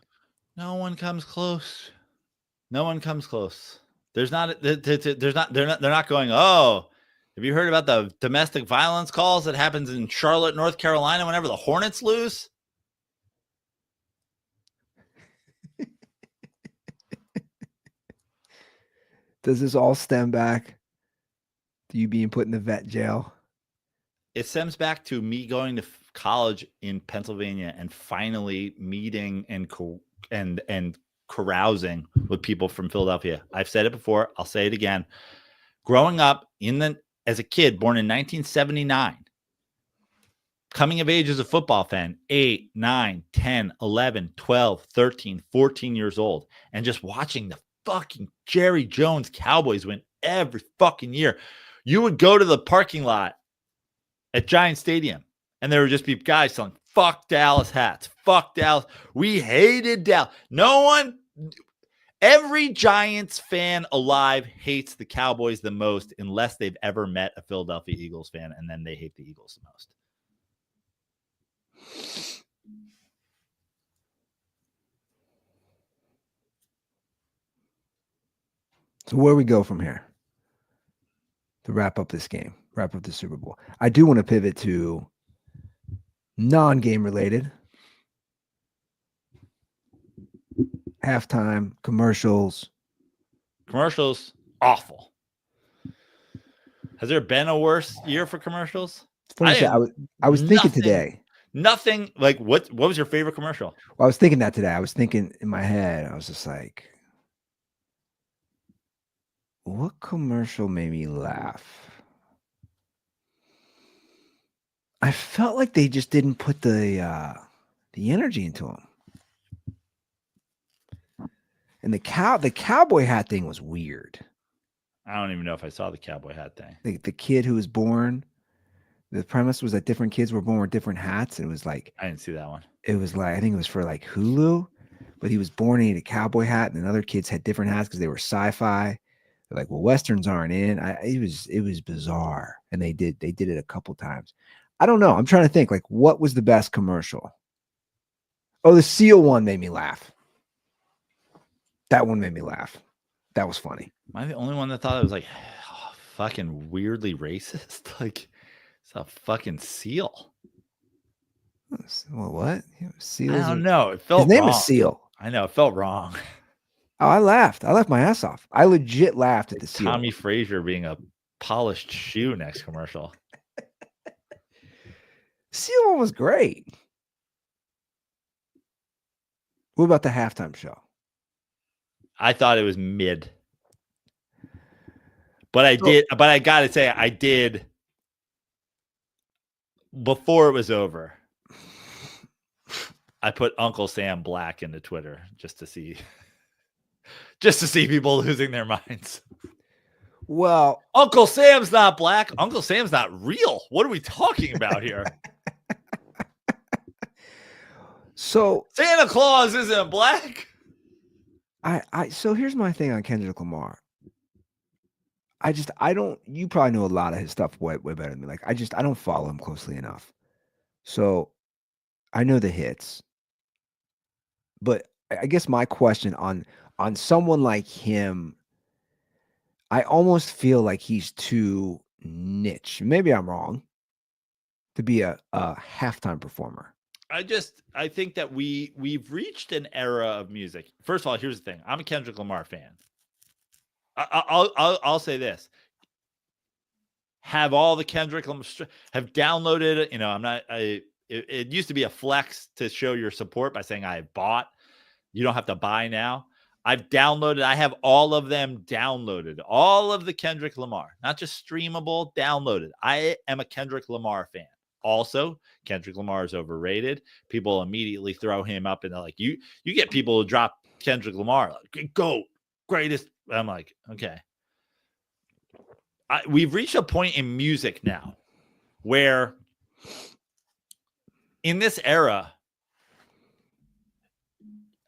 Speaker 3: No one comes close. No one comes close. They're not going, oh, have you heard about the domestic violence calls that happens in Charlotte, North Carolina whenever the Hornets lose?
Speaker 2: Does this all stem back to you being put in the vet jail?
Speaker 3: It stems back to me going to college in Pennsylvania and finally meeting and and carousing with people from Philadelphia. I've said it before. I'll say it again. Growing up as a kid born in 1979, coming of age as a football fan, 8, 9, 10, 11, 12, 13, 14 years old, and just watching the fucking Jerry Jones Cowboys win every fucking year. You would go to the parking lot at Giant Stadium, and there would just be guys selling fuck Dallas hats. Fuck Dallas. We hated Dallas. Every Giants fan alive hates the Cowboys the most unless they've ever met a Philadelphia Eagles fan, and then they hate the Eagles the most.
Speaker 2: So where we go from here to wrap up this game, wrap up the Super Bowl. I do want to pivot to non-game related. Halftime, commercials.
Speaker 3: Commercials, awful. Has there been a worse year for commercials?
Speaker 2: I was thinking today.
Speaker 3: Nothing like what was your favorite commercial?
Speaker 2: Well, I was thinking that today. I was thinking in my head, I was just like, what commercial made me laugh? I felt like they just didn't put the energy into them. And the cowboy hat thing was weird.
Speaker 3: I don't even know if I saw the cowboy hat thing.
Speaker 2: The kid who was born, the premise was that different kids were born with different hats. It was like,
Speaker 3: I didn't see that one.
Speaker 2: It was like, I think it was for like Hulu, but he was born in a cowboy hat, and then other kids had different hats because they were sci-fi. They're like, well, Westerns aren't in. It was bizarre. And they did it a couple times. I don't know. I'm trying to think, like, what was the best commercial? Oh, the seal one made me laugh. That one made me laugh. That was funny.
Speaker 3: Am I the only one that thought it was like fucking weirdly racist? Like, it's a fucking seal.
Speaker 2: Well, what? Seal?
Speaker 3: I don't know. It felt
Speaker 2: his name
Speaker 3: wrong.
Speaker 2: is Seal.
Speaker 3: I know. It felt wrong.
Speaker 2: Oh, I laughed. I laughed my ass off. I legit laughed at the seal.
Speaker 3: Tommy Frazier being a polished shoe next commercial.
Speaker 2: Seal one was great. What about the halftime show?
Speaker 3: I thought it was mid. But I gotta say, I did before it was over. I put Uncle Sam Black into Twitter just to see people losing their minds.
Speaker 2: Well,
Speaker 3: Uncle Sam's not black. Uncle Sam's not real. What are we talking about here?
Speaker 2: So
Speaker 3: Santa Claus isn't black.
Speaker 2: So here's my thing on Kendrick Lamar. I don't, you probably know a lot of his stuff way better than me. Like, I don't follow him closely enough. So I know the hits. But I guess my question on someone like him, I almost feel like he's too niche. Maybe I'm wrong to be a halftime performer.
Speaker 3: I think that we've reached an era of music. First of all, here's the thing. I'm a Kendrick Lamar fan. I'll say this. Have all the Kendrick Lamar have downloaded it. You know, I'm not. It used to be a flex to show your support by saying I bought. You don't have to buy now. I've downloaded. I have all of them downloaded. All of the Kendrick Lamar, not just streamable, downloaded. I am a Kendrick Lamar fan. Also, Kendrick Lamar is overrated. People immediately throw him up and they're like, you get people who drop Kendrick Lamar, like, GOAT, greatest. I'm like, okay. We've reached a point in music now where in this era,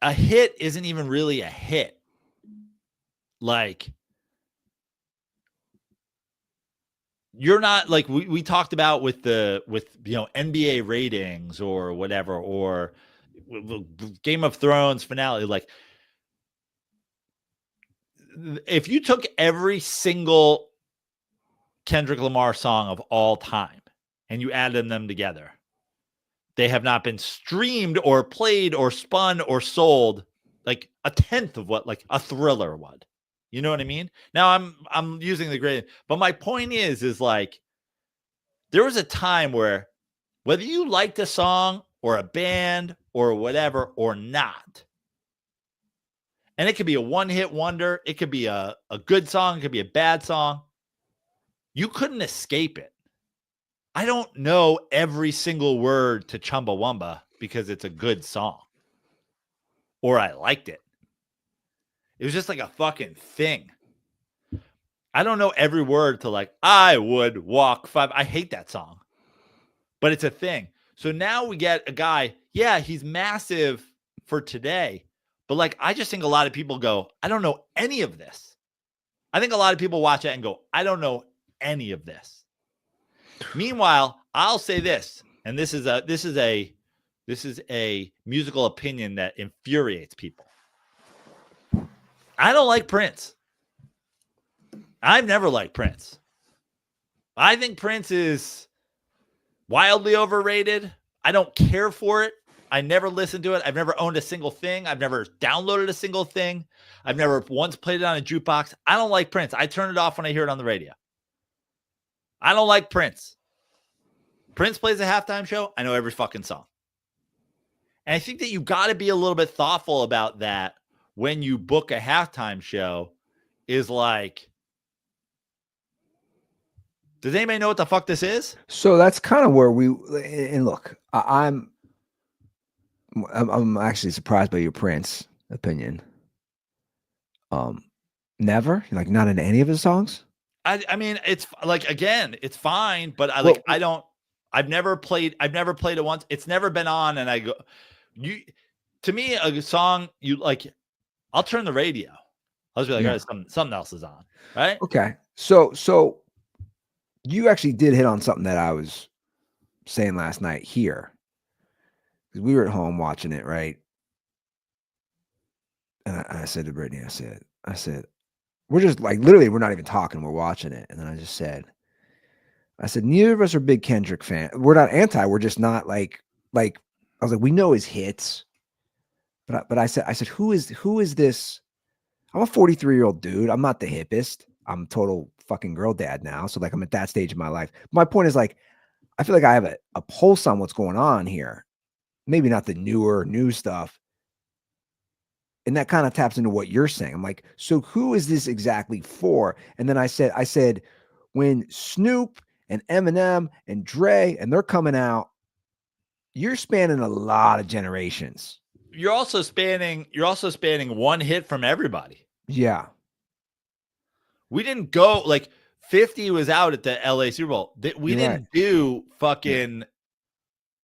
Speaker 3: a hit isn't even really a hit. Like, you're not like we talked about with NBA ratings or whatever, or Game of Thrones finale. Like, if you took every single Kendrick Lamar song of all time and you added them together, they have not been streamed or played or spun or sold like a tenth of what like a Thriller would. You know what I mean? Now I'm using the great, but my point is like there was a time where whether you liked a song or a band or whatever or not, And it could be a one-hit wonder. It could be a good song. It could be a bad song. You couldn't escape it. I don't know every single word to Chumbawamba because it's a good song or I liked it. It was just like a fucking thing. I don't know every word to like, I would walk 5. I hate that song, but it's a thing. So now we get a guy, yeah, he's massive for today, but like, I just think a lot of people go, I don't know any of this. I think a lot of people watch it and go, I don't know any of this. Meanwhile, I'll say this, and this is a musical opinion that infuriates people. I don't like Prince. I've never liked Prince. I think Prince is wildly overrated. I don't care for it. I never listened to it. I've never owned a single thing. I've never downloaded a single thing. I've never once played it on a jukebox. I don't like Prince. I turn it off when I hear it on the radio. I don't like Prince. Prince plays a halftime show. I know every fucking song. And I think that you got to be a little bit thoughtful about that when you book a halftime show. Is like, does anybody know what the fuck this is?
Speaker 2: So that's kind of where and look, I'm actually surprised by your Prince opinion. Never, like, not in any of his songs.
Speaker 3: I mean, it's like, again, it's fine, but I've never played it once. It's never been on. And I go, to me, a song you like, I'll turn the radio. I'll just be like, all right, something else is on. Right.
Speaker 2: Okay. So you actually did hit on something that I was saying last night here. Because we were at home watching it, right? And I said to Brittany, I said, we're just like, literally, we're not even talking. We're watching it. And then I said, neither of us are big Kendrick fan. We're not anti. We're just not like, I was like, we know his hits. But I said, who is this? I'm a 43-year-old dude. I'm not the hippest. I'm total fucking girl dad now. So like, I'm at that stage of my life. My point is, like, I feel like I have a pulse on what's going on here. Maybe not the new stuff. And that kind of taps into what you're saying. I'm like, so who is this exactly for? And then I said, when Snoop and Eminem and Dre and they're coming out, you're spanning a lot of generations.
Speaker 3: You're also spanning one hit from everybody.
Speaker 2: Yeah.
Speaker 3: We didn't go like 50 was out at the LA Super Bowl. We didn't do fucking,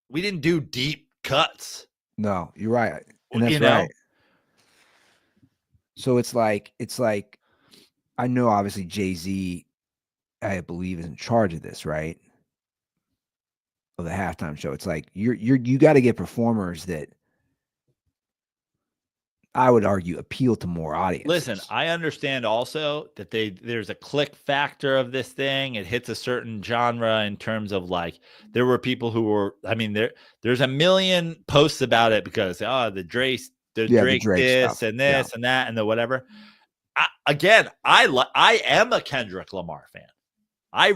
Speaker 3: we didn't do deep cuts.
Speaker 2: No, you're right. And that's
Speaker 3: you know?
Speaker 2: right. So it's like, I know obviously Jay-Z, I believe, is in charge of this, right? Of the halftime show. It's like, you got to get performers that I would argue appeal to more audiences.
Speaker 3: Listen, I understand also that there's a click factor of this thing. It hits a certain genre in terms of, like, there were people who were, I mean, there's a million posts about it because the Drake this stuff. And this and that and the whatever. I am a Kendrick Lamar fan. I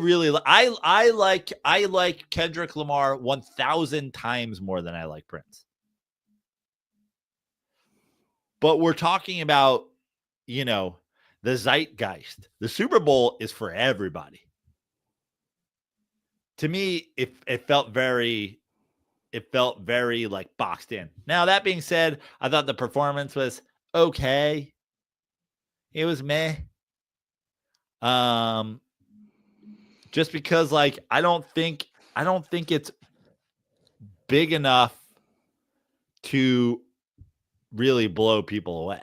Speaker 3: like Kendrick Lamar 1,000 times more than I like Prince. But we're talking about, the zeitgeist. The Super Bowl is for everybody. To me, it felt very like boxed in. Now, that being said, I thought the performance was okay. It was meh. Just because, like, I don't think it's big enough to really blow people away.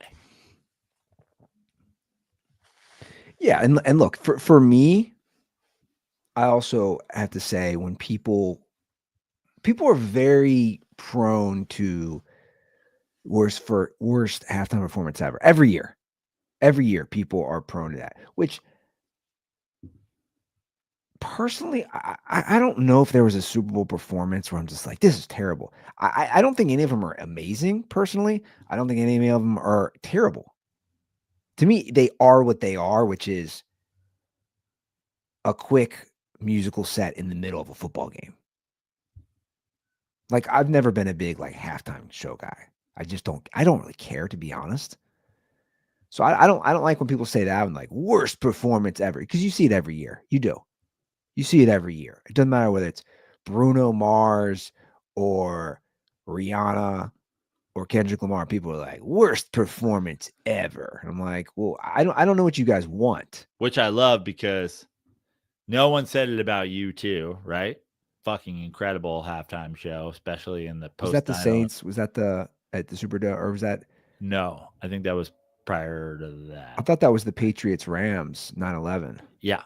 Speaker 2: Yeah, and look, for me, I also have to say, when people are very prone to worst halftime performance ever. Every year people are prone to that, which personally, I don't know if there was a Super Bowl performance where I'm just like, this is terrible. I don't think any of them are amazing, personally. I don't think any of them are terrible. To me, they are what they are, which is a quick musical set in the middle of a football game. Like, I've never been a big, like, halftime show guy. I don't really care, to be honest. So I don't like when people say that. I'm like, worst performance ever, because you see it every year. You do. You see it every year. It doesn't matter whether it's Bruno Mars or Rihanna or Kendrick Lamar. People are like, worst performance ever. And I'm like, well, I don't know what you guys want.
Speaker 3: Which I love because no one said it about you too, right? Fucking incredible halftime show, especially in the post.
Speaker 2: Was that the Saints? Was that at the Superdome, or was that?
Speaker 3: No, I think that was prior to that.
Speaker 2: I thought that was the Patriots Rams 9/11.
Speaker 3: Yeah.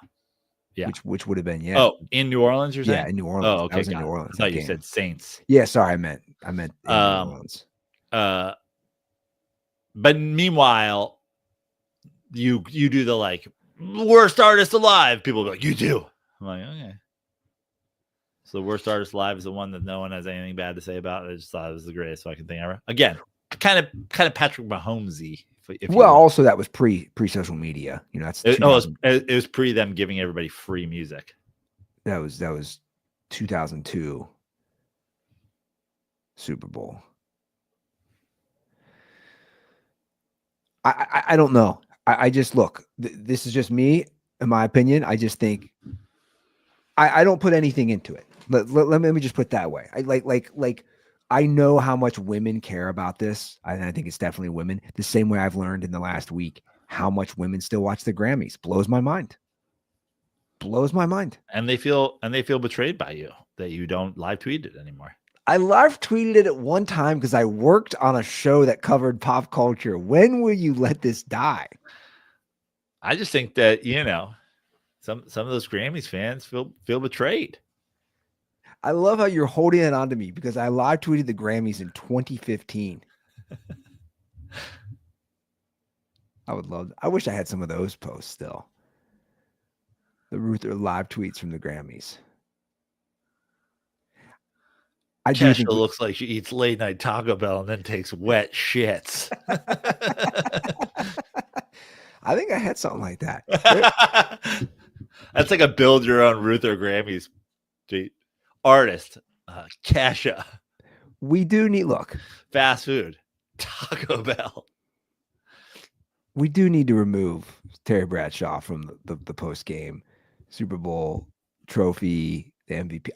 Speaker 3: Yeah.
Speaker 2: Which would have been, yeah.
Speaker 3: Oh, in New Orleans, you're saying?
Speaker 2: Yeah, in New Orleans.
Speaker 3: Oh, okay.
Speaker 2: I was in New Orleans.
Speaker 3: I thought you said Saints.
Speaker 2: Yeah, sorry, I meant in New Orleans.
Speaker 3: But meanwhile, you do the like worst artist alive. People go, you do. I'm like, okay. So the worst artist alive is the one that no one has anything bad to say about. I just thought it was the greatest fucking thing ever. Again, kind of Patrick Mahomesy.
Speaker 2: Well, also that was pre social media. You know, that's
Speaker 3: it was pre them giving everybody free music.
Speaker 2: That was 2002 Super Bowl. I don't know. I just look. This is just me, in my opinion. I just think I don't put anything into it. Let me just put it that way. I like. I know how much women care about this. I think it's definitely women. The same way I've learned in the last week how much women still watch the Grammys. Blows my mind. Blows my mind.
Speaker 3: And they feel betrayed by you that you don't live tweet it anymore.
Speaker 2: I live tweeted it at one time because I worked on a show that covered pop culture. When will you let this die?
Speaker 3: I just think that, some of those Grammys fans feel betrayed.
Speaker 2: I love how you're holding it on to me because I live tweeted the Grammys in 2015. I wish I had some of those posts still. The Ruther live tweets from the Grammys.
Speaker 3: Kesha looks like she eats late night Taco Bell and then takes wet shits.
Speaker 2: I think I had something like that.
Speaker 3: That's like a build your own Ruther Grammys tweet. Artist, Kesha.
Speaker 2: We do need
Speaker 3: fast food, Taco Bell.
Speaker 2: We do need to remove Terry Bradshaw from the post game Super Bowl trophy, the MVP.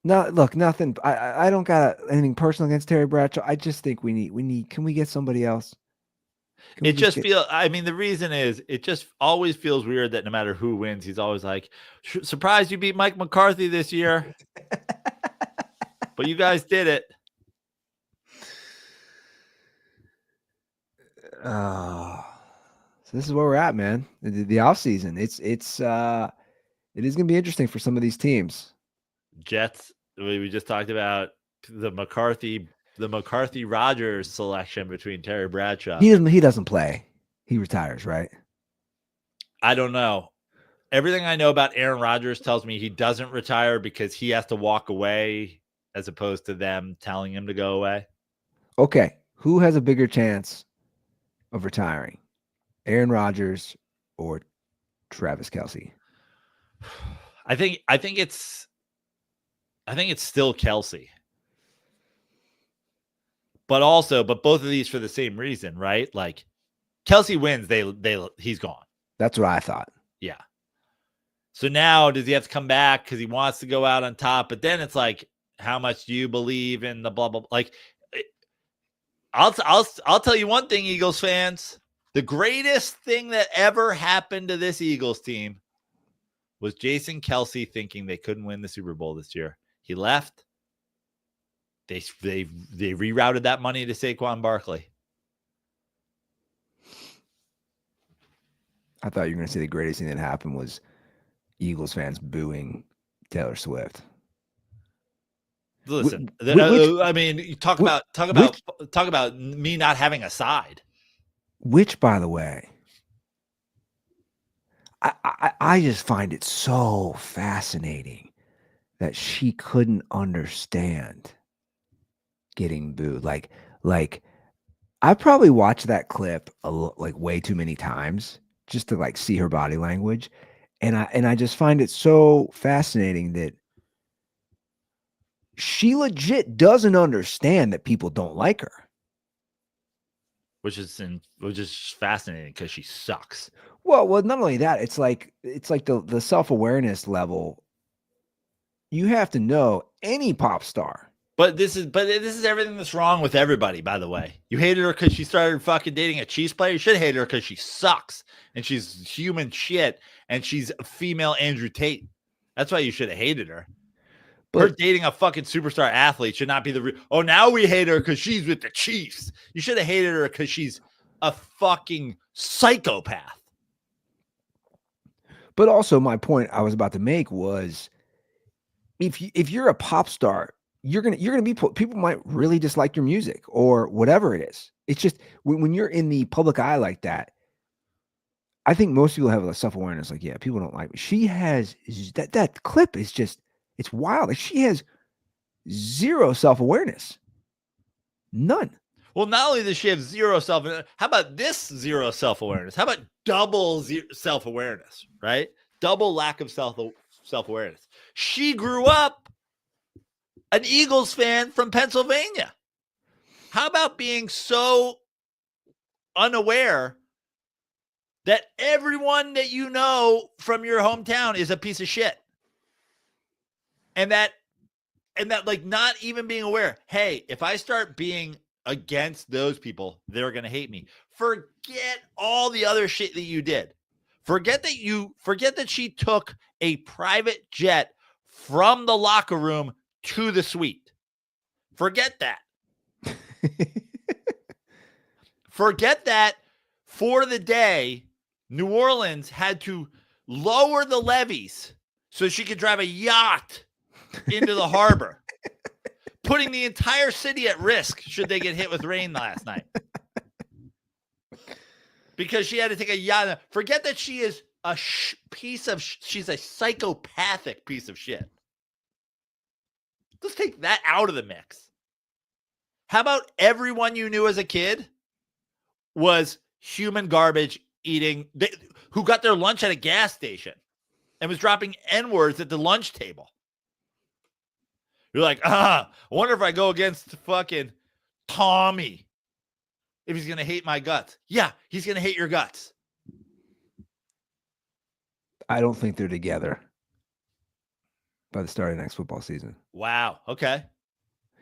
Speaker 2: Nothing. I don't got anything personal against Terry Bradshaw. I just think we need. Can we get somebody else?
Speaker 3: The reason is it just always feels weird that no matter who wins, he's always like, surprised you beat Mike McCarthy this year. But you guys did it.
Speaker 2: So this is where we're at, man. The offseason. It is going to be interesting for some of these teams.
Speaker 3: Jets, we just talked about the McCarthy Rodgers selection between Terry Bradshaw.
Speaker 2: He doesn't play. He retires, right?
Speaker 3: I don't know. Everything I know about Aaron Rodgers tells me he doesn't retire because he has to walk away as opposed to them telling him to go away. Okay.
Speaker 2: Who has a bigger chance of retiring? Aaron Rodgers or Travis Kelce?
Speaker 3: I think it's still Kelce. But both of these for the same reason, right? Like Kelce wins, he's gone.
Speaker 2: That's what I thought.
Speaker 3: Yeah. So now does he have to come back because he wants to go out on top? But then it's like, how much do you believe in the blah blah? Like, I'll tell you one thing, Eagles fans. The greatest thing that ever happened to this Eagles team was Jason Kelce thinking they couldn't win the Super Bowl this year. He left. They rerouted that money to Saquon Barkley.
Speaker 2: I thought you were going to say the greatest thing that happened was Eagles fans booing Taylor Swift.
Speaker 3: Listen, talk about me not having a side.
Speaker 2: Which, by the way, I just find it so fascinating that she couldn't understand getting booed. Like I probably watched that clip way too many times just to see her body language, and I just find it so fascinating that she legit doesn't understand that people don't like her.
Speaker 3: which is fascinating because she sucks.
Speaker 2: Well, not only that, it's like the self-awareness level. You have to know any pop star.
Speaker 3: But this is everything that's wrong with everybody, by the way. You hated her because she started fucking dating a Chiefs player. You should hate her because she sucks and she's human shit and she's a female Andrew Tate. That's why you should have hated her. Her dating a fucking superstar athlete should not be now we hate her because she's with the Chiefs. You should have hated her because she's a fucking psychopath.
Speaker 2: But also my point I was about to make was if you're a pop star, you're gonna be people might really dislike your music or whatever it is. It's just when you're in the public eye like that, I think most people have a self-awareness. Like, yeah, people don't like me. She has that clip is just it's wild. Like she has zero self-awareness, none.
Speaker 3: Well, not only does she have zero self-awareness, how about this zero self-awareness? How about double self-awareness? Right, double lack of self-awareness. She grew up an Eagles fan from Pennsylvania. How about being so unaware that everyone that you know from your hometown is a piece of shit? And that like not even being aware, hey, if I start being against those people, they're going to hate me. Forget all the other shit that you did. Forget that she took a private jet from the locker room to the suite. Forget that. Forget that for the day, New Orleans had to lower the levees so she could drive a yacht into the harbor, putting the entire city at risk should they get hit with rain last night. Because she had to take a yacht. Forget that she is a she's a psychopathic piece of shit. Let's take that out of the mix. How about everyone you knew as a kid was human garbage who got their lunch at a gas station and was dropping N-words at the lunch table? You're like, I wonder if I go against fucking Tommy, if he's going to hate my guts. Yeah, he's going to hate your guts.
Speaker 2: I don't think they're together by the start of next football season.
Speaker 3: Wow. Okay.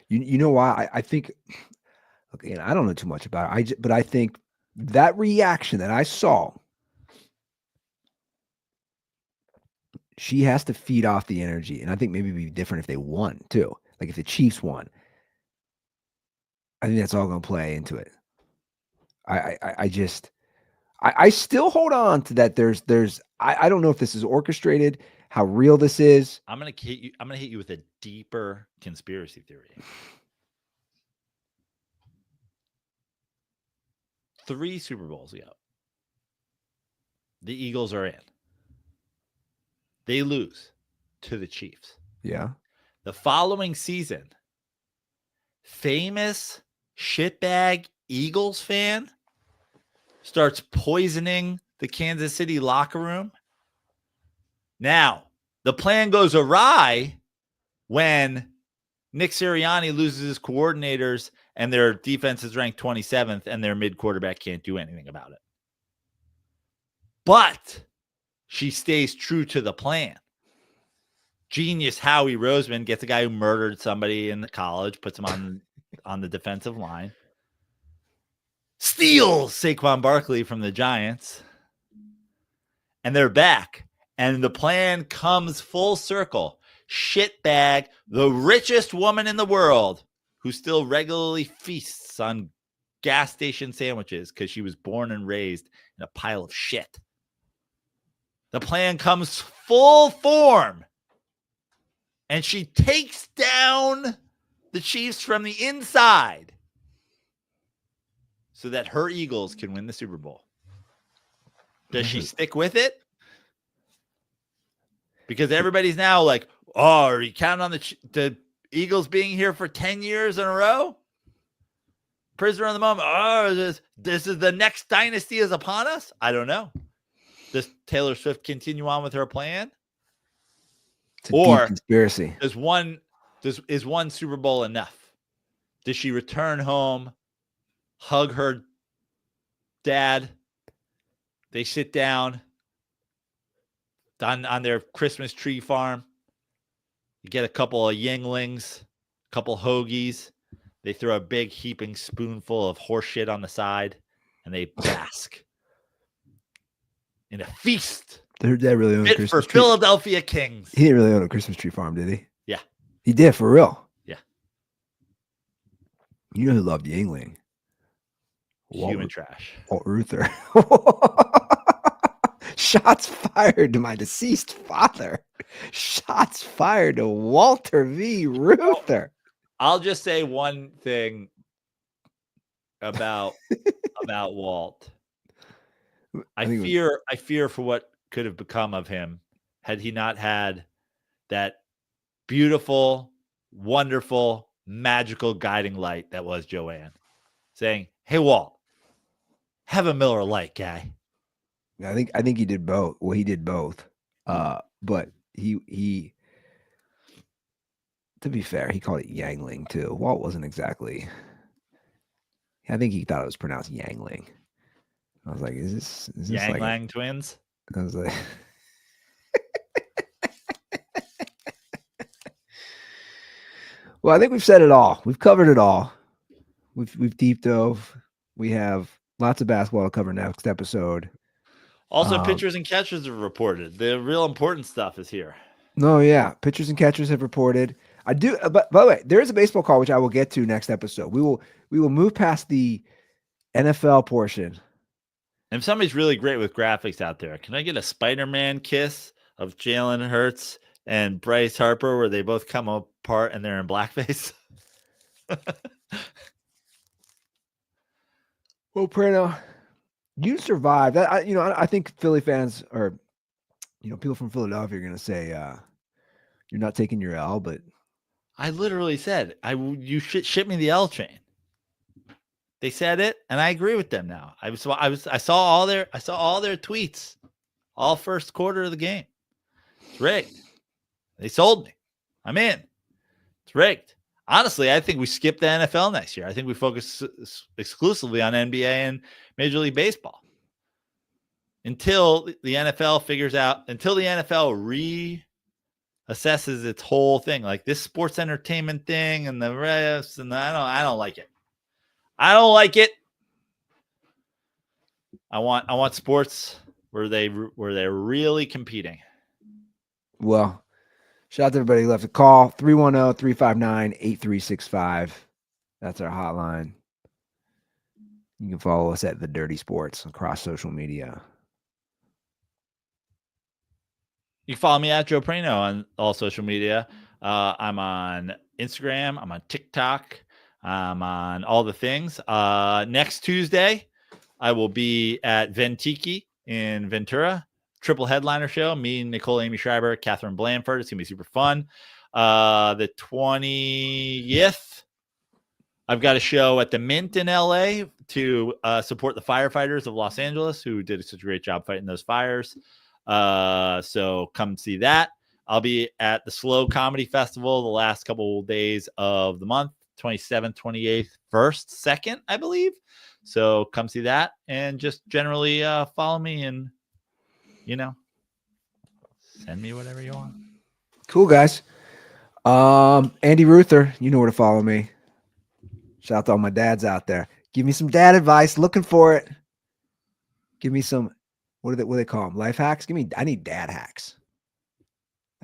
Speaker 2: You know why? I think, okay, and I don't know too much about it. But I think that reaction that I saw, she has to feed off the energy. And I think maybe it'd be different if they won too. Like if the Chiefs won, I think that's all going to play into it. I still hold on to that. I don't know if this is orchestrated, how real this is.
Speaker 3: I'm gonna hit you with a deeper conspiracy theory. 3 Super Bowls ago, the Eagles are in. They lose to the Chiefs.
Speaker 2: Yeah.
Speaker 3: The following season, famous shitbag Eagles fan starts poisoning the Kansas City locker room. Now, the plan goes awry when Nick Sirianni loses his coordinators and their defense is ranked 27th and their mid-quarterback can't do anything about it. But she stays true to the plan. Genius Howie Roseman gets a guy who murdered somebody in the college, puts him on the defensive line, steals Saquon Barkley from the Giants, and they're back. And the plan comes full circle. Shitbag, the richest woman in the world, who still regularly feasts on gas station sandwiches because she was born and raised in a pile of shit. The plan comes full form. And she takes down the Chiefs from the inside so that her Eagles can win the Super Bowl. Does she stick with it? Because everybody's now like, oh, are you counting on the Eagles being here for 10 years in a row? Prisoner of the moment. Oh, this is the next dynasty is upon us? I don't know. Does Taylor Swift continue on with her plan?
Speaker 2: It's a deep conspiracy.
Speaker 3: Is one Super Bowl enough? Does she return home, hug her dad. They sit down on their Christmas tree farm. You get a couple of Yinglings, a couple hoagies. They throw a big heaping spoonful of horse shit on the side, and they bask in a feast.
Speaker 2: Their dad really owned a
Speaker 3: Fit
Speaker 2: Christmas
Speaker 3: for
Speaker 2: tree.
Speaker 3: Philadelphia Kings.
Speaker 2: He didn't really own a Christmas tree farm, did he?
Speaker 3: Yeah.
Speaker 2: He did, for real.
Speaker 3: Yeah.
Speaker 2: You know who loved Yingling?
Speaker 3: Human trash.
Speaker 2: Walt Ruther. Shots fired to my deceased father. Shots fired to Walter V. Ruther.
Speaker 3: I'll just say one thing about Walt. I fear for what could have become of him had he not had that beautiful, wonderful, magical guiding light that was Joanne, saying, "Hey, Walt, have a Miller Lite, guy."
Speaker 2: I think he did both. Well, he did both. But he to be fair, he called it Yangling too. Walt wasn't exactly. I think he thought it was pronounced Yangling. I was like, is this
Speaker 3: Yang
Speaker 2: like
Speaker 3: Lang twins?
Speaker 2: I was like, well, I think we've said it all. We've covered it all. We've deep dove. We have lots of basketball to cover next episode.
Speaker 3: Also, pitchers and catchers have reported. The real important stuff is here.
Speaker 2: No, yeah, pitchers and catchers have reported. I do, but by the way, there is a baseball call which I will get to next episode. We will move past the NFL portion.
Speaker 3: And if somebody's really great with graphics out there, can I get a Spider-Man kiss of Jalen Hurts and Bryce Harper where they both come apart and they're in blackface?
Speaker 2: Well, Prano, you survived. I think Philly fans or people from Philadelphia are going to say you're not taking your L, but
Speaker 3: I literally said you should ship me the L train. They said it, and I agree with them now. I saw all their tweets, all first quarter of the game. It's rigged. They sold me. I'm in. It's rigged. Honestly, I think we skip the NFL next year. I think we focus exclusively on NBA and Major League Baseball until the NFL reassesses its whole thing, like this sports entertainment thing and the rest. And I don't like it. I don't like it. I want sports where they're really competing.
Speaker 2: Well, shout out to everybody who left a call. 310-359-8365. That's our hotline. You can follow us at The Dirty Sports across social media.
Speaker 3: You can follow me at Joe Prano on all social media. I'm on Instagram. I'm on TikTok. I'm on all the things. Next Tuesday, I will be at Ventiki in Ventura. Triple headliner show. Me, Nicole, Amy Schreiber, Catherine Blanford. It's going to be super fun. The 20th, I've got a show at the Mint in LA to support the firefighters of Los Angeles who did such a great job fighting those fires. So come see that. I'll be at the Slow Comedy Festival the last couple of days of the month, 27th, 28th, 1st, 2nd, I believe. So come see that and just generally follow me and, send me whatever you want.
Speaker 2: Cool, guys. Andy Ruther, you know where to follow me. Shout out to all my dads out there. Give me some dad advice. Looking for it. Give me some, what do they call them? Life hacks? I need dad hacks.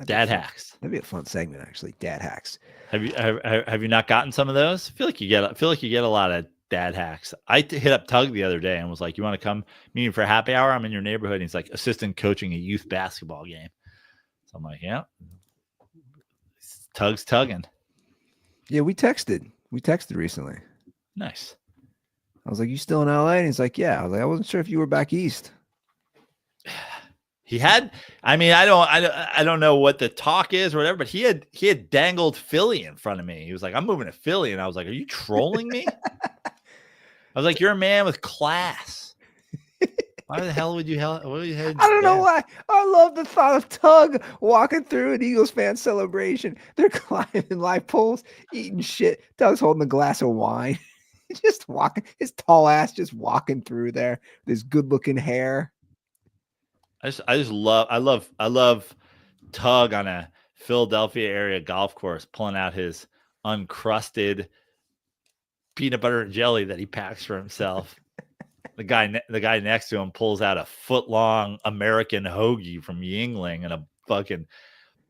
Speaker 3: Dad hacks.
Speaker 2: That'd be a fun segment, actually. Dad hacks.
Speaker 3: Have you not gotten some of those? I feel like you get a lot of dad hacks. I hit up Tug the other day and was like, "You want to come meet me for a happy hour? I'm in your neighborhood." And he's like, assistant coaching a youth basketball game. So I'm like, "Yeah, Tug's tugging."
Speaker 2: Yeah, we texted recently.
Speaker 3: Nice.
Speaker 2: I was like, "You still in LA?" And he's like, "Yeah." I was like, "I wasn't sure if you were back east."
Speaker 3: He had, I don't know what the talk is or whatever, but he had dangled Philly in front of me. He was like, "I'm moving to Philly." And I was like, "Are you trolling me?" I was like, "You're a man with class. Why the hell would you I
Speaker 2: don't know why. I love the thought of Tug walking through an Eagles fan celebration. They're climbing light poles, eating shit. Tug's holding a glass of wine. just walking, his tall ass just walking through there, this good looking hair.
Speaker 3: I love Tug on a Philadelphia area golf course pulling out his uncrusted peanut butter and jelly that he packs for himself. The guy next to him pulls out a foot-long American hoagie from Yingling and a fucking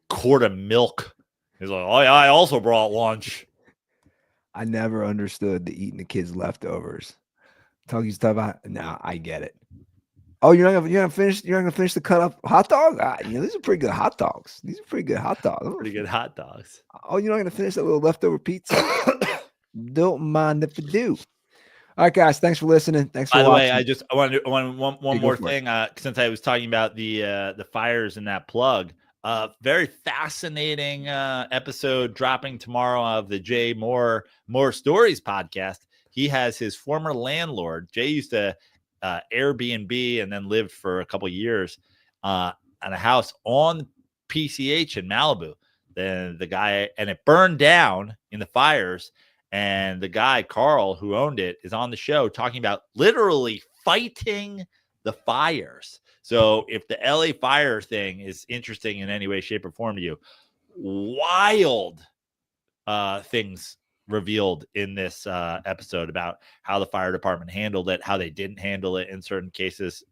Speaker 3: quart of milk. He's like, oh yeah, I also brought lunch.
Speaker 2: I never understood the eating the kids' leftovers. Tuggy's talking about. Nah, I get it. Oh, you're not gonna finish the cut up hot dog? These are pretty good hot dogs.
Speaker 3: Pretty good hot dogs.
Speaker 2: Oh, you're not gonna finish that little leftover pizza? Don't mind if I do. All right, guys. Thanks for listening. Thanks for
Speaker 3: watching.
Speaker 2: By the
Speaker 3: way, I want one more thing. Since I was talking about the fires in that plug, very fascinating episode dropping tomorrow of the Jay More Stories podcast. He has his former landlord. Jay used to Airbnb and then lived for a couple of years on a house on PCH in Malibu. Then the guy, and it burned down in the fires. And the guy, Carl, who owned it, is on the show talking about literally fighting the fires. So if the LA fire thing is interesting in any way, shape, or form to you, wild things revealed in this episode about how the fire department handled it, how they didn't handle it in certain cases.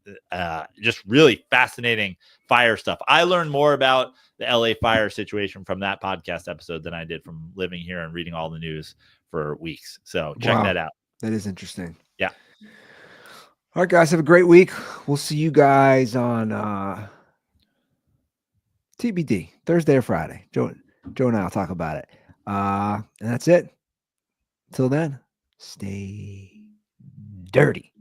Speaker 3: Just really fascinating fire stuff. I learned more about the LA fire situation from that podcast episode than I did from living here and reading all the news for weeks. So check that out.
Speaker 2: That is interesting.
Speaker 3: Yeah.
Speaker 2: All right, guys, have a great week. We'll see you guys on TBD, Thursday or Friday. Joe and I will talk about it. And that's it. Till then, stay dirty.